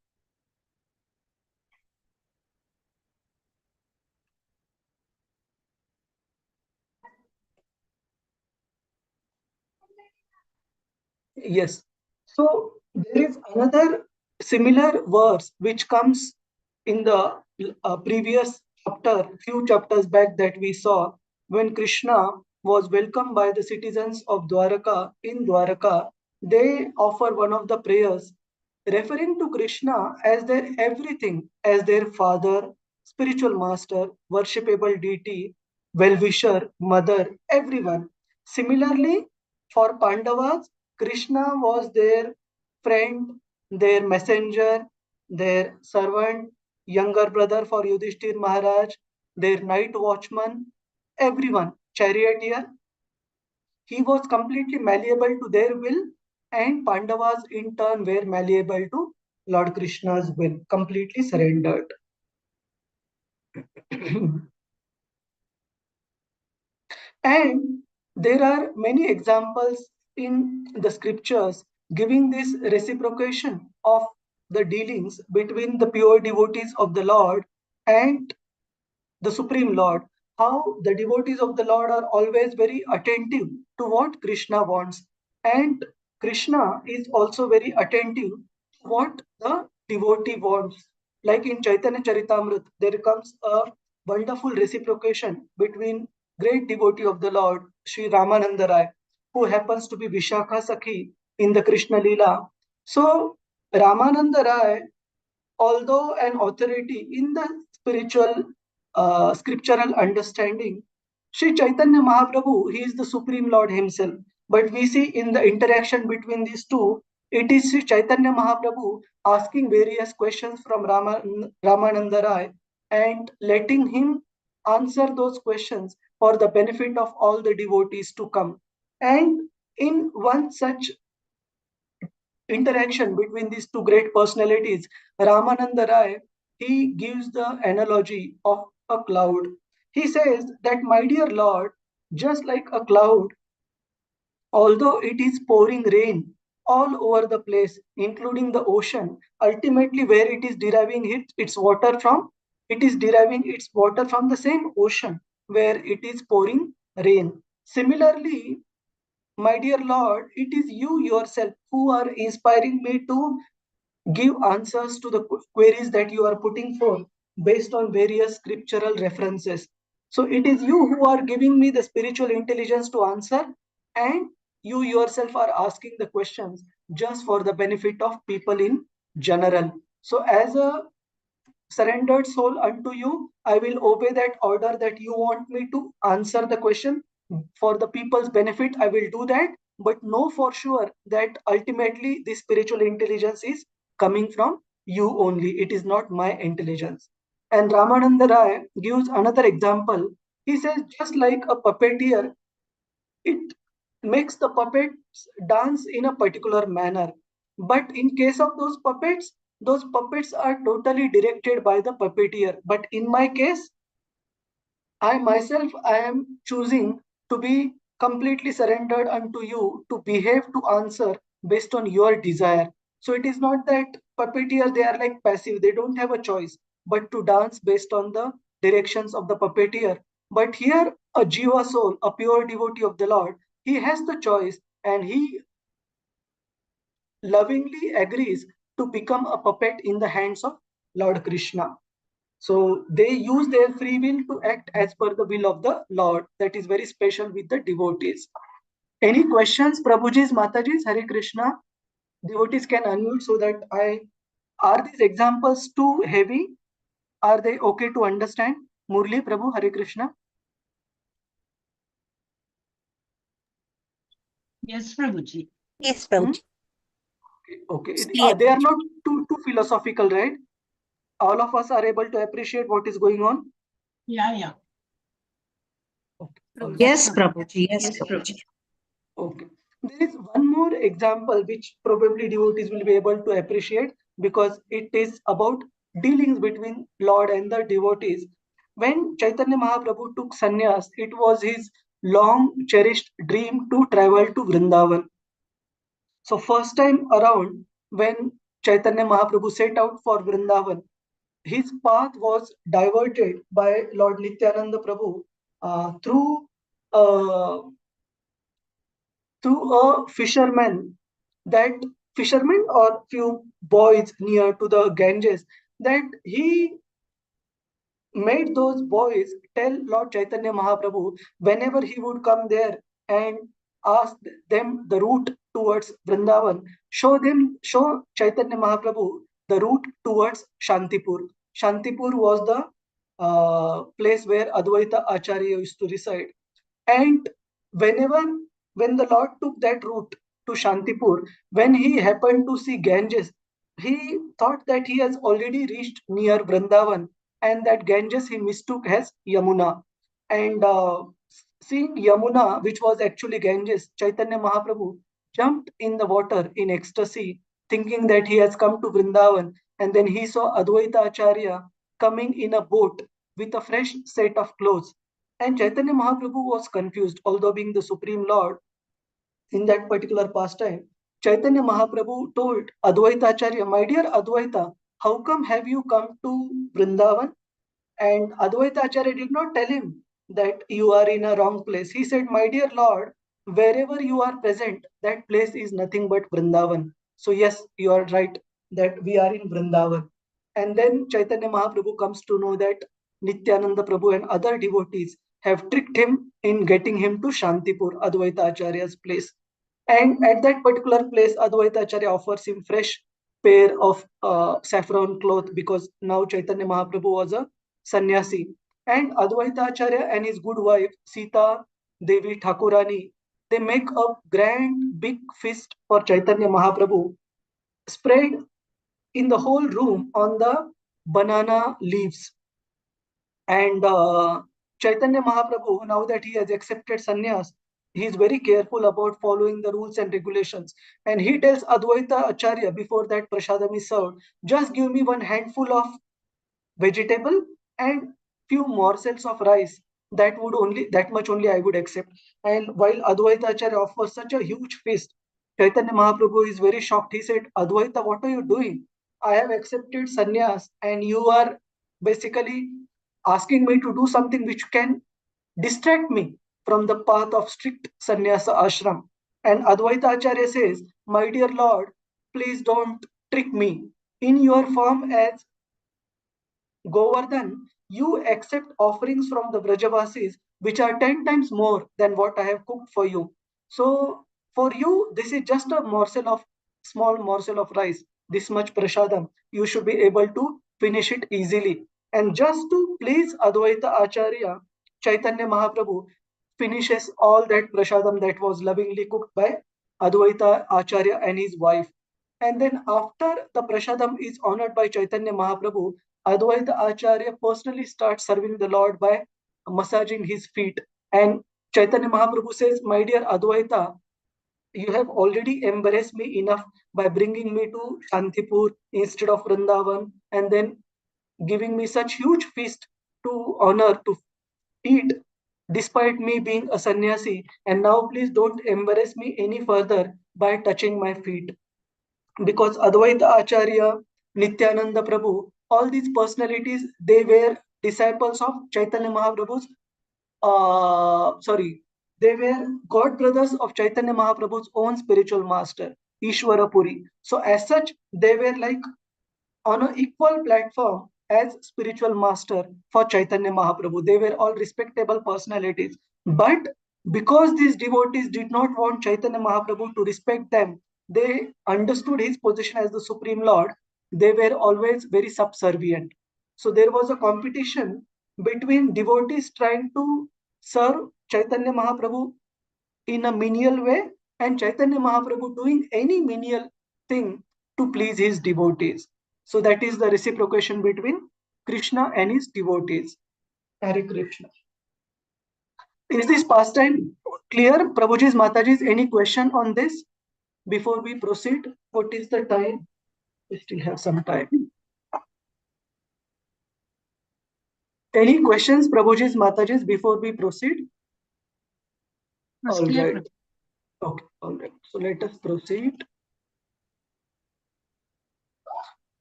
Yes. So there is another similar verse which comes in the previous chapter, few chapters back, that we saw when Krishna was welcomed by the citizens of Dwaraka in Dwaraka. They offer one of the prayers referring to Krishna as their everything, as their father, spiritual master, worshipable deity, well-wisher, mother, everyone. Similarly, for Pandavas, Krishna was their friend, their messenger, their servant, younger brother for Yudhishthir Maharaj, their night watchman, everyone, charioteer. He was completely malleable to their will, and Pandavas in turn were malleable to Lord Krishna's will, completely surrendered. And there are many examples in the scriptures giving this reciprocation of the dealings between the pure devotees of the Lord and the Supreme Lord. How the devotees of the Lord are always very attentive to what Krishna wants, and Krishna is also very attentive to what the devotee wants. like in Chaitanya Charitamrita, there comes a wonderful reciprocation between great devotee of the Lord, Sri Ramananda Rai, who happens to be Vishakha Sakhi in the Krishna Leela. So Ramananda Rai, although an authority in the spiritual scriptural understanding, Sri Chaitanya Mahaprabhu, he is the Supreme Lord himself. But we see in the interaction between these two, it is Sri Chaitanya Mahaprabhu asking various questions from Ramananda Rai and letting him answer those questions for the benefit of all the devotees to come. And in one such interaction between these two great personalities, Ramananda Rai, he gives the analogy of a cloud. He says that, my dear Lord, just like a cloud, although it is pouring rain all over the place, including the ocean, ultimately where it is deriving its water from, it is deriving its water from the same ocean where it is pouring rain. Similarly, my dear Lord, it is you yourself who are inspiring me to give answers to the queries that you are putting forth based on various scriptural references. So it is you who are giving me the spiritual intelligence to answer, and you yourself are asking the questions just for the benefit of people in general. So as a surrendered soul unto you, I will obey that order that you want me to answer the question for the people's benefit. I will do that, but know for sure that ultimately this spiritual intelligence is coming from you only. It is not my intelligence. And Ramananda Rai gives another example. He says, just like a puppeteer, it makes the puppets dance in a particular manner. But in case of those puppets are totally directed by the puppeteer. But in my case, I myself, I am choosing to be completely surrendered unto you, to behave, to answer based on your desire. So it is not that puppeteer, they are like passive, they don't have a choice, but to dance based on the directions of the puppeteer. But here, a jiva soul, a pure devotee of the Lord, he has the choice, and he lovingly agrees to become a puppet in the hands of Lord Krishna. So they use their free will to act as per the will of the Lord. That is very special with the devotees. Any questions, Prabhuji's, Mataji's, Hare Krishna? Devotees can unmute so that are these examples too heavy? Are they okay to understand? Murli, Prabhu, Hare Krishna. Yes, Prabhuji. Yes, Prabhuji. Okay. It's clear. They are not too philosophical, right? All of us are able to appreciate what is going on. Yeah. Okay. Yes, Prabhuji. Yes, Prabhuji. Okay. There is one more example which probably devotees will be able to appreciate, because it is about dealings between Lord and the devotees. When Chaitanya Mahaprabhu took sannyas, it was his long cherished dream to travel to Vrindavan. So first time around, when Chaitanya Mahaprabhu set out for Vrindavan, his path was diverted by Lord Nityananda Prabhu through uh, a fisherman, that fisherman or few boys near to the Ganges, that he made those boys tell Lord Chaitanya Mahaprabhu whenever he would come there and ask them the route towards Vrindavan, show Chaitanya Mahaprabhu the route towards Shantipur. Shantipur was the place where Advaita Acharya used to reside. And whenever, when the Lord took that route to Shantipur, when he happened to see Ganges, he thought that he has already reached near Vrindavan, and that Ganges he mistook as Yamuna. And seeing Yamuna, which was actually Ganges, Chaitanya Mahaprabhu jumped in the water in ecstasy, thinking that he has come to Vrindavan. And then he saw Advaita Acharya coming in a boat with a fresh set of clothes. And Chaitanya Mahaprabhu was confused, although being the Supreme Lord in that particular pastime. Chaitanya Mahaprabhu told Advaita Acharya, my dear Advaita, how come have you come to Vrindavan? And Advaita Acharya did not tell him that you are in a wrong place. He said, my dear Lord, wherever you are present, that place is nothing but Vrindavan. So yes, you are right that we are in Vrindavan. And then Chaitanya Mahaprabhu comes to know that Nityananda Prabhu and other devotees have tricked him in getting him to Shantipur, Advaita Acharya's place. And at that particular place, Advaita Acharya offers him fresh pair of saffron cloth, because now Chaitanya Mahaprabhu was a sannyasi. And Advaita Acharya and his good wife, Sita Devi Thakurani, they make a grand big feast for Chaitanya Mahaprabhu, spread in the whole room on the banana leaves. And Chaitanya Mahaprabhu, now that he has accepted sannyas, he is very careful about following the rules and regulations. And he tells Advaita Acharya before that prasadam is served, just give me one handful of vegetable and few morsels of rice. That much only I would accept. And while Advaita Acharya offers such a huge feast, Chaitanya Mahaprabhu is very shocked. He said, Advaita, what are you doing? I have accepted sannyas and you are basically asking me to do something which can distract me from the path of strict sannyasa ashram. And Advaita Acharya says, my dear Lord, please don't trick me. In your form as Govardhan, you accept offerings from the Brajavasis, which are 10 times more than what I have cooked for you. So for you, this is just a small morsel of rice, this much prasadam. You should be able to finish it easily. And just to please Advaita Acharya, Chaitanya Mahaprabhu finishes all that prasadam that was lovingly cooked by Advaita Acharya and his wife. And then after the prasadam is honored by Chaitanya Mahaprabhu, Advaita Acharya personally starts serving the Lord by massaging his feet. And Chaitanya Mahaprabhu says, my dear Advaita, you have already embarrassed me enough by bringing me to Shantipur instead of Vrindavan, and then giving me such huge feast to honor, to eat, despite me being a sannyasi. And now please don't embarrass me any further by touching my feet. Because Advaita Acharya, Nityananda Prabhu, all these personalities, they were disciples of Chaitanya Mahaprabhu's, they were god brothers of Chaitanya Mahaprabhu's own spiritual master, Ishwara Puri. So as such, they were like on an equal platform as spiritual master for Chaitanya Mahaprabhu. They were all respectable personalities. But because these devotees did not want Chaitanya Mahaprabhu to respect them, they understood his position as the Supreme Lord. They were always very subservient. So there was a competition between devotees trying to serve Chaitanya Mahaprabhu in a menial way, and Chaitanya Mahaprabhu doing any menial thing to please his devotees. So that is the reciprocation between Krishna and his devotees. Hare Krishna. Is this pastime clear? Prabhuji's, Mataji's, any question on this before we proceed? What is the time? We still have some time. Any questions, Prabhuji's, Mataji's, before we proceed? All right. Okay, all right. So let us proceed.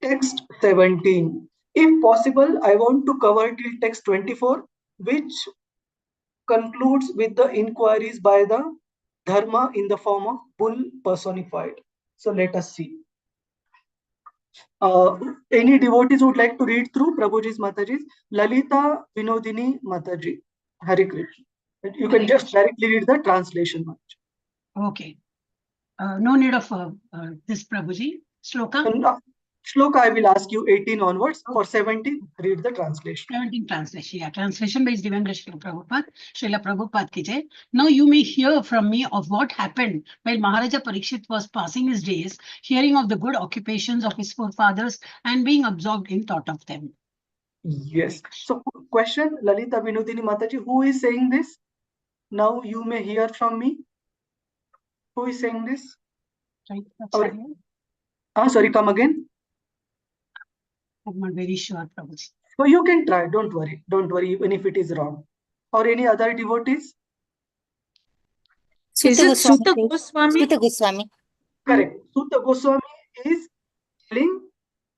Text 17. If possible, I want to cover till text 24, which concludes with the inquiries by the Dharma in the form of bull personified. So let us see. Any devotees would like to read through Prabhuji's, Mataji's? Lalita Vinodini Mataji. Hare Krishna. You can just directly read the translation. Okay. No need of this, Prabhuji. Shloka? Shloka, I will ask you 18 onwards. For 17, read the translation. 17 translation. Yeah, translation by His Divine Grace Srila Prabhupada. Srila Prabhupada ki jai. Now you may hear from me of what happened while Maharaja Parikshit was passing his days, hearing of the good occupations of his forefathers and being absorbed in thought of them. Yes. So question, Lalita Vinodini Mataji, who is saying this? Now you may hear from me. Who is saying this? Right. Sorry, come again. I'm not very sure, Prabhuji. So you can try. Don't worry. Don't worry, even if it is wrong. Or any other devotees? Is it Sutta Goswami? Sutta Goswami. Correct. Sutta Goswami is telling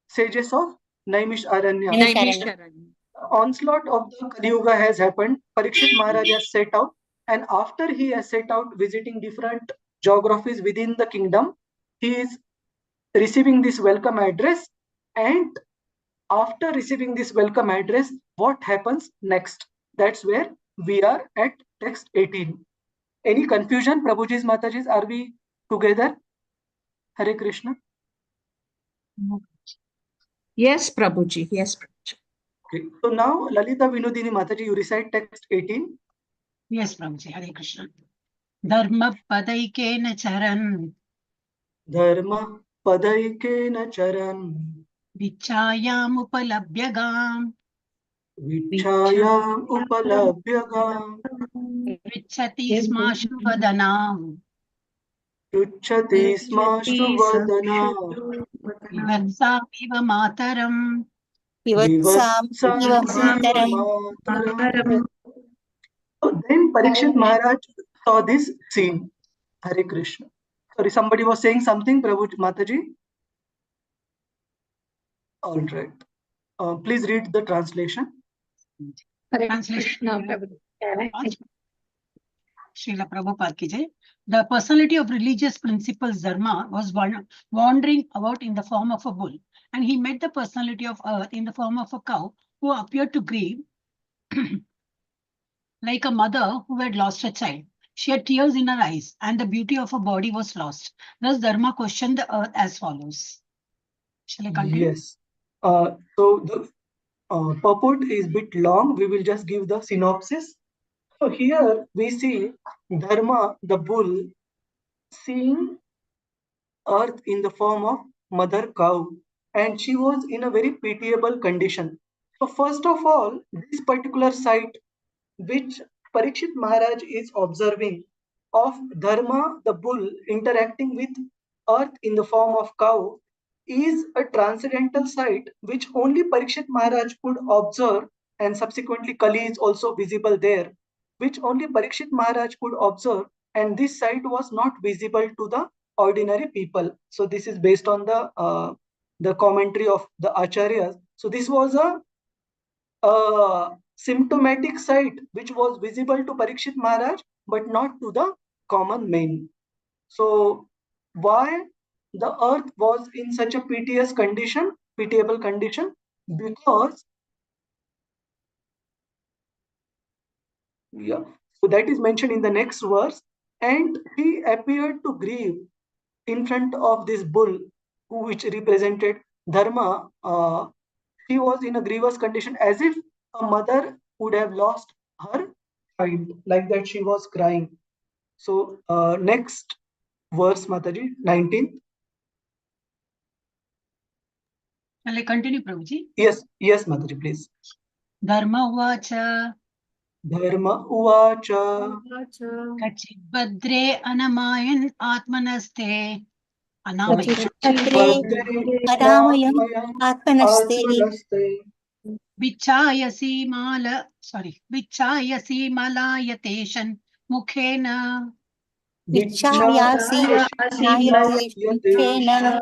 sages of Naimish Aranya. Onslaught of the Kali Yuga has happened. Parikshit Maharaj has set out, and after he has set out visiting different geographies within the kingdom, he is receiving this welcome address, and After receiving this welcome address, what happens next? That's where we are at text 18. Any confusion, Prabhuji's, Mataji's? Are we together? Hare Krishna. Yes, Prabhuji. Yes, Prabhuji. Okay. So now, Lalita Vinodini Mataji, you recite text 18. Yes, Prabhuji. Hare Krishna. Dharma padaikena charan. Dharma padaikena charan. Vichayam upalabhyagam. Vichayam upalabhyagam. Vichati smashu vadanam. Pruchati smashu vadanam. Vivatsamiva mataram. Vivatsamiva mataram. So then Parikshit Maharaj saw this scene. Hare Krishna. Sorry, somebody was saying something, Prabhu Mataji. All right. Please read the translation. Translation. Srila Prabhupada ki jai. The personality of religious principles Dharma was wandering about in the form of a bull, and he met the personality of earth in the form of a cow who appeared to grieve like a mother who had lost a child. She had tears in her eyes, and the beauty of her body was lost. Thus, Dharma questioned the earth as follows. Shall I continue? Yes. So the purport is a bit long. We will just give the synopsis. So here we see Dharma, the bull, seeing earth in the form of mother cow, and she was in a very pitiable condition. So first of all, this particular sight which Parikshit Maharaj is observing of Dharma, the bull, interacting with earth in the form of cow, is a transcendental sight which only Parikshit Maharaj could observe, and subsequently Kali is also visible there, which only Parikshit Maharaj could observe, and this sight was not visible to the ordinary people. So this is based on the commentary of the Acharyas. So this was a symptomatic sight which was visible to Parikshit Maharaj but not to the common man. So why the earth was in such a pitiable condition? Because so that is mentioned in the next verse, and he appeared to grieve in front of this bull, which represented Dharma. She was in a grievous condition, as if a mother would have lost her child, like that she was crying. So next verse, Mataji, 19th. Shall I continue, Prabhuji? Yes, Mataji, please. Dharma vacha. Dharma uvacha. Kachit badre anamayan atmanaste. Anamayan. Atmanaste. Vichayasi malayateshan mukhena. Vichayasi malayateshan mukhena.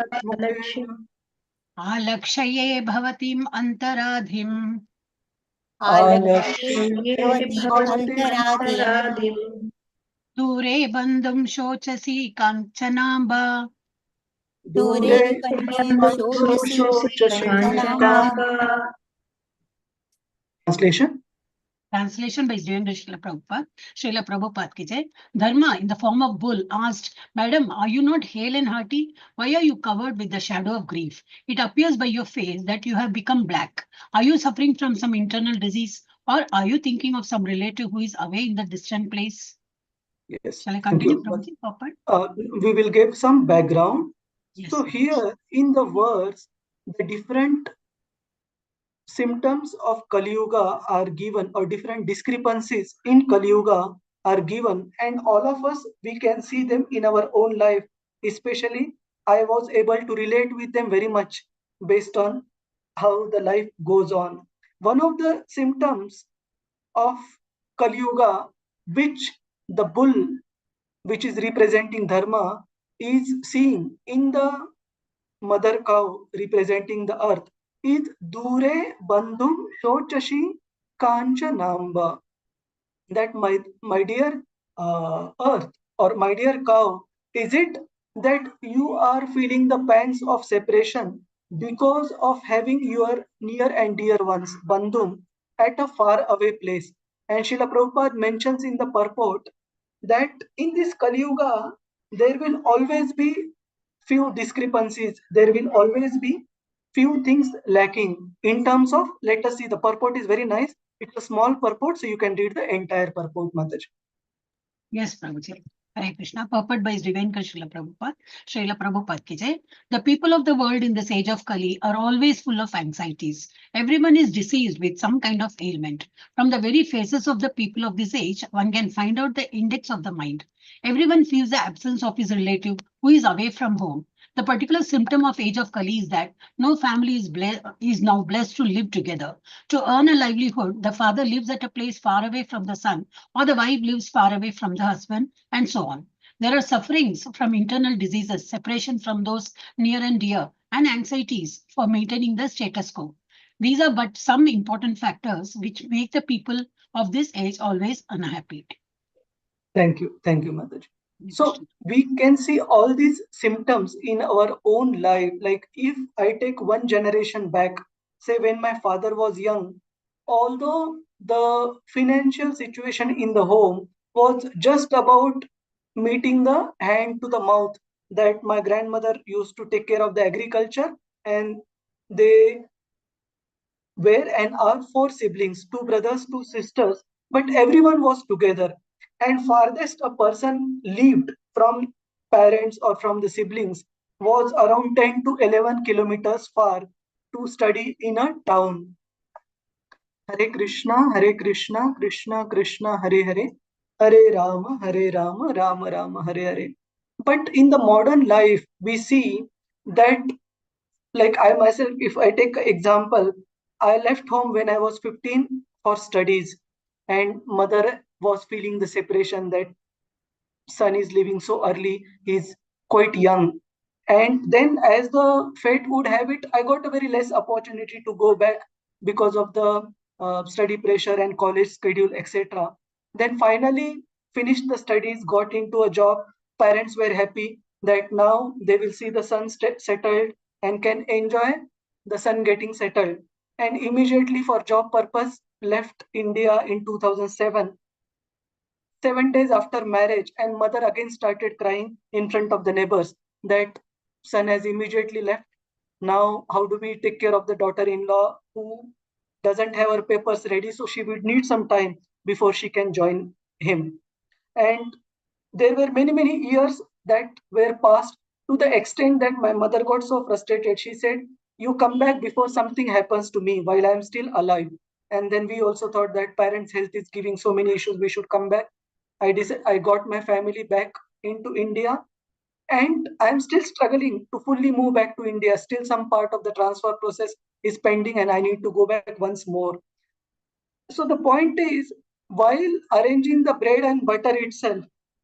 Alakshaye bhavatim antaradhim. Dure bandhum shochasi kanchanamba. Dure Translation? Translation by Srila Prabhupada. Srila Prabhupada ki jai. Dharma, in the form of bull, asked, Madam, are you not hale and hearty? Why are you covered with the shadow of grief? It appears by your face that you have become black. Are you suffering from some internal disease? Or are you thinking of some relative who is away in the distant place? Yes. Shall I continue, Prabhupada? We will give some background. Yes. So here in the verse, the different symptoms of Kali Yuga are given, or different discrepancies in Kali Yuga are given, and all of us, we can see them in our own life. Especially, I was able to relate with them very much based on how the life goes on. One of the symptoms of Kali Yuga, which the bull, which is representing Dharma, is seeing in the mother cow representing the earth, is Dure Bandhum Shochashi Kanchanamba. That my dear earth, or my dear cow, is it that you are feeling the pangs of separation because of having your near and dear ones, Bandhum, at a far away place. And Srila Prabhupada mentions in the purport that in this Kali Yuga, there will always be few discrepancies, there will always be few things lacking in terms of, let us see, the purport is very nice. It's a small purport, so you can read the entire purport, Mataji. Yes, Prabhuji. Hare Krishna. Purport by His Divine Srila Prabhupada. Srila Prabhupada ki jai. The people of the world in this age of Kali are always full of anxieties. Everyone is diseased with some kind of ailment. From the very faces of the people of this age, one can find out the index of the mind. Everyone feels the absence of his relative who is away from home. The particular symptom of age of Kali is that no family is now blessed to live together. To earn a livelihood, the father lives at a place far away from the son, or the wife lives far away from the husband, and so on. There are sufferings from internal diseases, separation from those near and dear, and anxieties for maintaining the status quo. These are but some important factors which make the people of this age always unhappy. Thank you, Mataji. So we can see all these symptoms in our own life. Like if I take one generation back, say when my father was young, although the financial situation in the home was just about meeting the hand to the mouth, that my grandmother used to take care of the agriculture, and they were and are four siblings, two brothers, two sisters, but everyone was together. And farthest a person lived from parents or from the siblings was around 10 to 11 kilometers far to study in a town. Hare Krishna, Krishna Krishna, Hare Hare, Hare Rama, Rama Rama, Hare Hare. But in the modern life, we see that, like I myself, if I take an example, I left home when I was 15 for studies, and mother was feeling the separation that son is leaving so early, he's quite young. And then, as the fate would have it, I got a very less opportunity to go back because of the study pressure and college schedule, etc. Then finally finished the studies, got into a job. Parents were happy that now they will see the son settled and can enjoy the son getting settled. And immediately, for job purpose, left India in 2007. 7 days after marriage, and mother again started crying in front of the neighbors that son has immediately left. Now how do we take care of the daughter-in-law who doesn't have her papers ready, so she would need some time before she can join him. And there were many years that were passed, to the extent that my mother got so frustrated. She said, you come back before something happens to me while I'm still alive. And then we also thought that parents' health is giving so many issues, we should come back. I got my family back into India, and I'm still struggling to fully move back to India. Still, some part of the transfer process is pending, and I need to go back once more. So the point is, while arranging the bread and butter itself,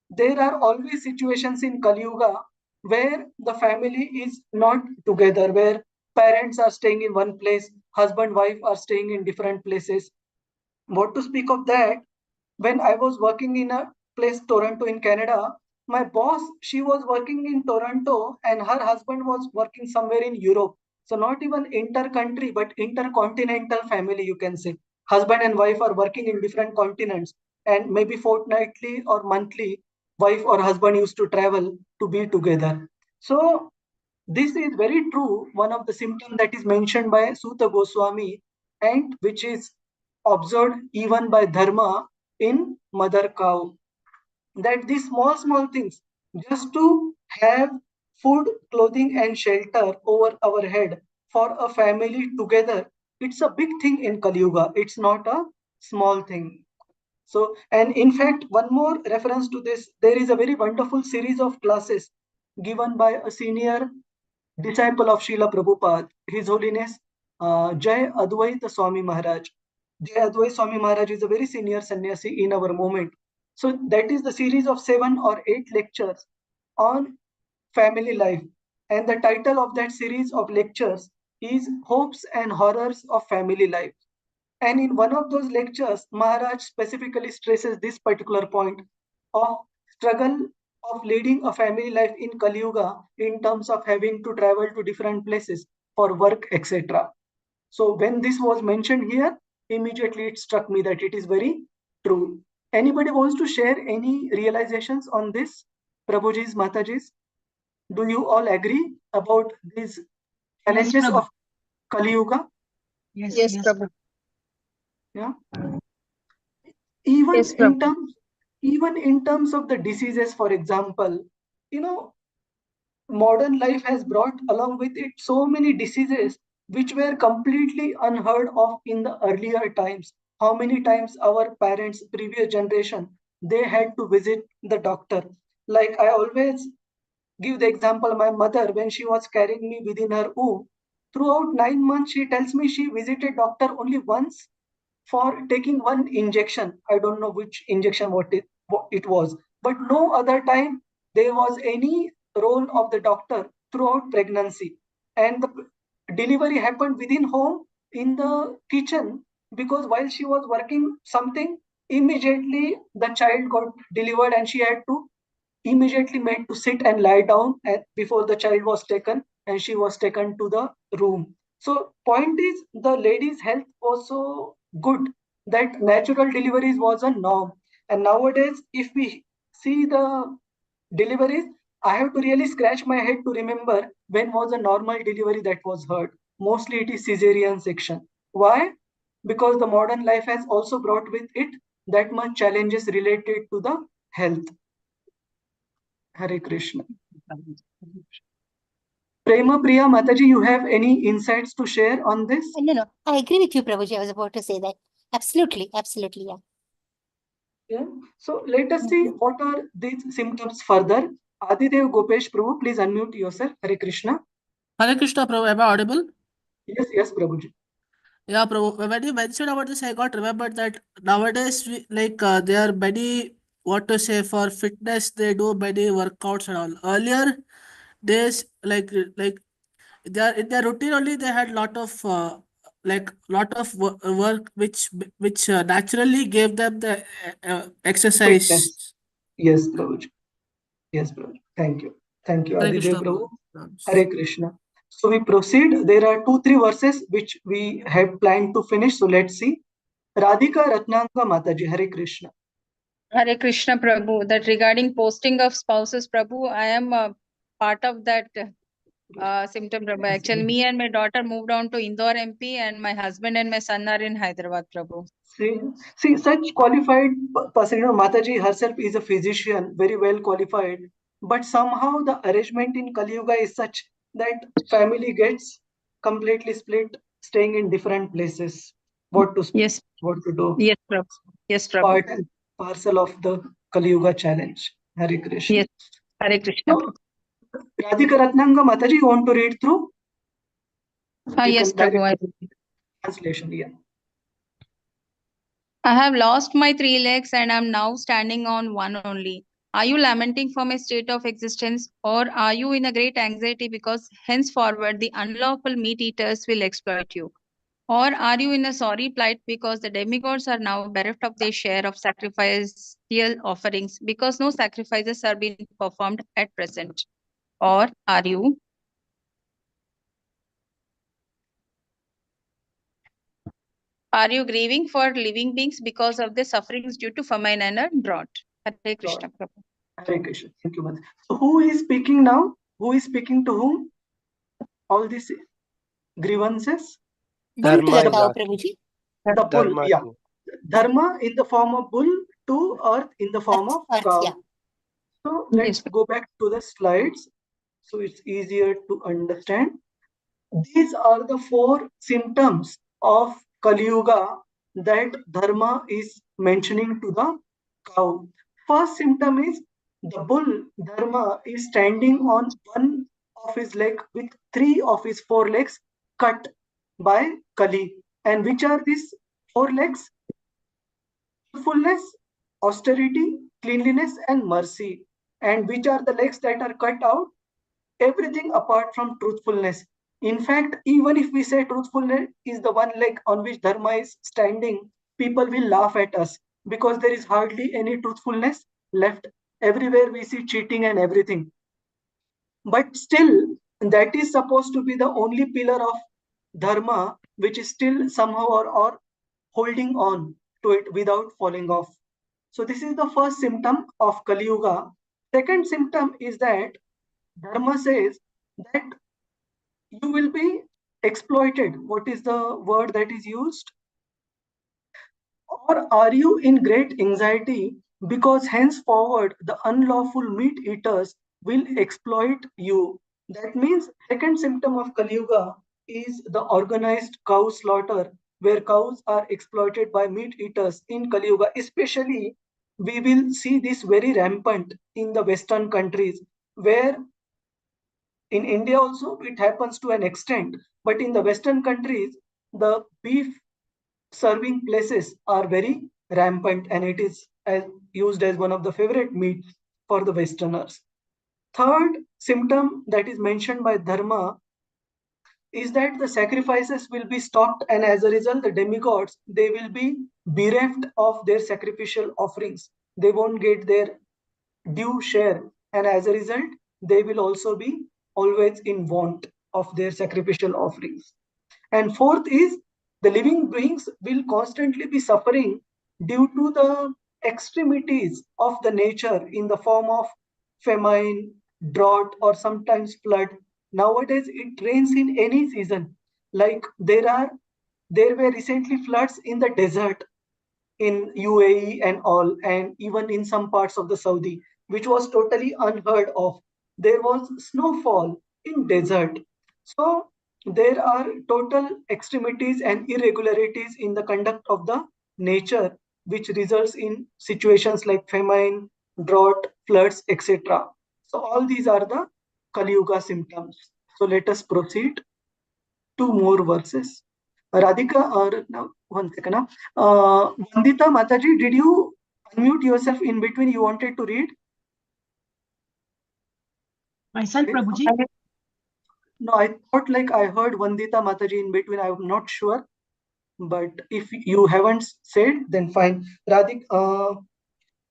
there are always situations in Kali Yuga where the family is not together, where parents are staying in one place, husband, wife are staying in different places. What to speak of that? When I was working in a place, Toronto in Canada, my boss, she was working in Toronto and her husband was working somewhere in Europe. So not even inter-country, but intercontinental family, you can say. Husband and wife are working in different continents, and maybe fortnightly or monthly, wife or husband used to travel to be together. So this is very true. One of the symptoms that is mentioned by Suta Goswami, and which is observed even by Dharma in mother cow, that these small things, just to have food, clothing, and shelter over our head for a family together, it's a big thing in Kali Yuga. It's not a small thing. So, and in fact, one more reference to this, there is a very wonderful series of classes given by a senior disciple of Srila Prabhupada, His Holiness Jai Advaita Swami Maharaj. Jai Advaita Swami Maharaj is a very senior sannyasi in our movement. So that is the series of 7 or 8 lectures on family life. And the title of that series of lectures is Hopes and Horrors of Family Life. And in one of those lectures, Maharaj specifically stresses this particular point of struggle of leading a family life in Kali Yuga in terms of having to travel to different places. for work, etc. So when this was mentioned here, immediately it struck me that it is very true. Anybody wants to share any realizations on this? Prabhuji's, Mataji's? Do you all agree about these challenges Prabhu. of Kali Yuga? Yes, Prabhu. Yeah. Even Yes, in Prabhu. terms, even in terms of the diseases, for example, you know, modern life has brought along with it so many diseases which were completely unheard of in the earlier times. How many times our parents, previous generation, they had to visit the doctor? Like I always give the example, my mother, when she was carrying me within her womb, throughout 9 months, she tells me she visited doctor only once for taking one injection. I don't know which injection what it was, but no other time there was any role of the doctor throughout pregnancy. And the delivery happened within home in the kitchen, because while she was working something, immediately the child got delivered and she had to immediately made to sit and lie down before the child was taken, and she was taken to the room. So point is, the lady's health was so good that natural deliveries was a norm. And nowadays, if we see the deliveries, I have to really scratch my head to remember when was a normal delivery that was heard. Mostly it is cesarean section. Why? Because the modern life has also brought with it that much challenges related to the health. Hare Krishna. Prema Priya Mataji, you have any insights to share on this? No, I agree with you, Prabhuji. I was about to say that. Absolutely, yeah. Yeah. So let us see what are these symptoms further. Adidev Gopesh Prabhu, please unmute yourself. Hare Krishna. Hare Krishna, Prabhu. Am I audible? Yes, Prabhuji. Yeah, Prabhu. When you mentioned about this, I got remembered that nowadays, there are many, what to say, for fitness, they do many workouts and all. Earlier days, they are in their routine only, they had lot of work which naturally gave them the exercise. Fitness. Yes, Prabhuji. Yes, Prabhuji. Thank you. Thank you, Hare Adidev Krishna, Prabhu. Prabhu. Hare Krishna. So we proceed. There are 2-3 verses which we have planned to finish. So let's see. Radhika Ratnanga Mataji. Hare Krishna. Hare Krishna, Prabhu. That regarding posting of spouses, Prabhu, I am a part of that symptom, Prabhu. Actually, me and my daughter moved on to Indore MP, and my husband and my son are in Hyderabad, Prabhu. See, such qualified person, Mataji herself is a physician, very well qualified, but somehow the arrangement in Kali Yuga is such that family gets completely split, staying in different places. What to do? Yes, Prabhu. Yes, Prabhu. Part and parcel of the Kali Yuga challenge. Hare Krishna. Yes, Hare Krishna. So, Radhika Ratnanga Mataji, you want to read through? Yes, Prabhu. Translation, yeah. I have lost my 3 legs and am now standing on one only. Are you lamenting for my state of existence, or are you in a great anxiety because henceforward the unlawful meat eaters will exploit you? Or are you in a sorry plight because the demigods are now bereft of their share of sacrificial offerings because no sacrifices are being performed at present? Or are you grieving for living beings because of the sufferings due to famine and drought? Hare Krishna. Prabhu. Hare Krishna. Thank you, Mataji. So who is speaking now? Who is speaking to whom? All these grievances? Bull to the cow, Prabhuji. The bull, yeah. Dharma in the form of bull to earth in the form of cow. Yeah. So let's go back to the slides so it's easier to understand. These are the 4 symptoms of Kali Yuga that Dharma is mentioning to the cow. First symptom is the bull Dharma is standing on one of his leg with 3 of his 4 legs cut by Kali. And which are these 4 legs? Truthfulness, austerity, cleanliness, and mercy. And which are the legs that are cut out? Everything apart from truthfulness. In fact, even if we say truthfulness is the one leg on which Dharma is standing, people will laugh at us because there is hardly any truthfulness left. Everywhere we see cheating and everything. But still, And that is supposed to be the only pillar of dharma which is still somehow or holding on to it without falling off. So this is the first symptom of Kali Yuga. Second symptom is that dharma says that you will be exploited. What is the word that is used? Or are you in great anxiety because henceforward the unlawful meat eaters will exploit you? That means second symptom of Kali Yuga is the organized cow slaughter, where cows are exploited by meat eaters in Kali Yuga. Especially, we will see this very rampant in the Western countries, where in India also it happens to an extent, but in the Western countries, the beef serving places are very rampant and it is used as one of the favorite meats for the Westerners. Third symptom that is mentioned by Dharma is that the sacrifices will be stopped, and as a result the demigods, they will be bereft of their sacrificial offerings. They won't get their due share, and as a result they will also be always in want of their sacrificial offerings. And fourth is the living beings will constantly be suffering due to the extremities of the nature in the form of famine, drought, or sometimes flood. Nowadays, it rains in any season. Like there were recently floods in the desert in UAE and all, and even in some parts of the Saudi, which was totally unheard of. There was snowfall in desert. So there are total extremities and irregularities in the conduct of the nature, which results in situations like famine, drought, floods, etc. So all these are the Kali Yuga symptoms. So let us proceed. Two more verses. Radhika, or now one second. Vandita Mataji, did you unmute yourself in between? You wanted to read? Myself, Prabhuji. No, I thought like I heard Vandita Mataji in between. I'm not sure. But if you haven't said, then fine. Radhika,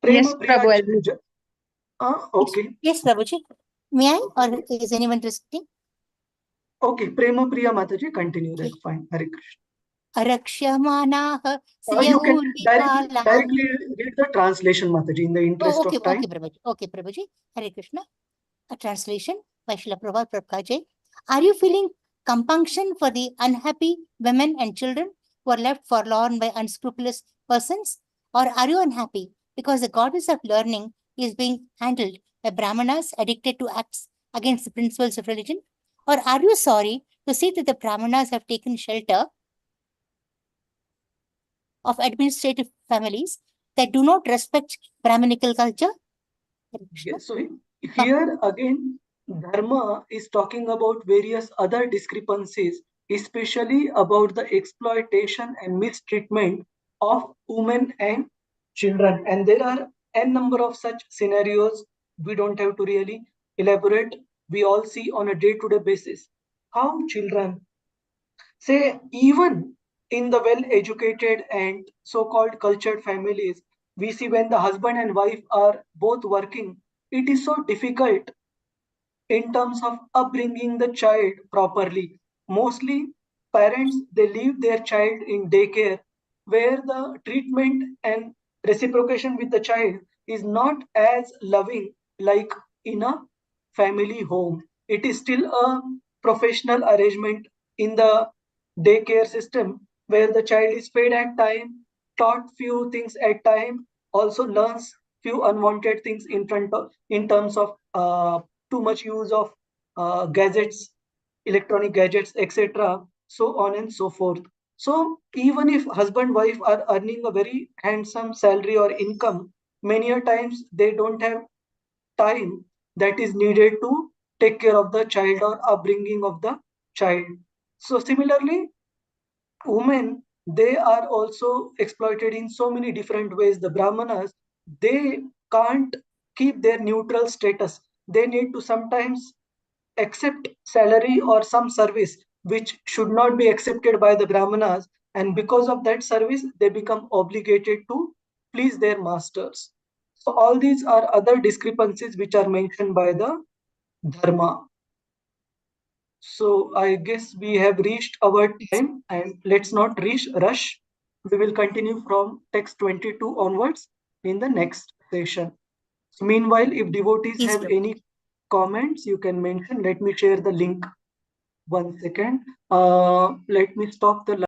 Yes, Prema Priya. Prabhu, I'll read. Okay. Yes, Prabhuji. May I, or is anyone listening? Okay, Prema Priya Mataji, continue then. Okay. Fine. Hare Krishna. Arakshamanaha You can Siyaulikala. directly read the translation, Mataji, in the interest Okay, of time. okay, Prabhuji. Okay, Prabhuji. Hare Krishna. A translation by Srila Prabhupada Prabhuji. Are you feeling compunction for the unhappy women and children who are left forlorn by unscrupulous persons? Or are you unhappy because the goddess of learning is being handled by brahmanas addicted to acts against the principles of religion? Or are you sorry to see that the brahmanas have taken shelter of administrative families that do not respect Brahminical culture? Yes, so here again, Dharma is talking about various other discrepancies, especially about the exploitation and mistreatment of women and children. And there are n number of such scenarios. We don't have to really elaborate. We all see on a day-to-day basis how children, say, even in the well-educated and so-called cultured families, we see when the husband and wife are both working, it is so difficult in terms of upbringing the child properly. Mostly, parents they leave their child in daycare, where the treatment and reciprocation with the child is not as loving like in a family home. It is still a professional arrangement in the daycare system where the child is fed at time, taught few things at time, also learns few unwanted things in terms of too much use of gadgets, electronic gadgets, etc. So on and so forth. So even if husband wife are earning a very handsome salary or income, many a times they don't have time that is needed to take care of the child or upbringing of the child. So similarly, women they are also exploited in so many different ways. The brahmanas they can't keep their neutral status. They need to sometimes accept salary or some service which should not be accepted by the brahmanas, and because of that service they become obligated to please their masters. So all these are other discrepancies which are mentioned by the dharma. So I guess we have reached our time, and let's not rush. We will continue from text 22 onwards in the next session. So meanwhile, if devotees Yes, have Prabhu. any comments, you can mention. Let me share the link. 1 second. Let me stop the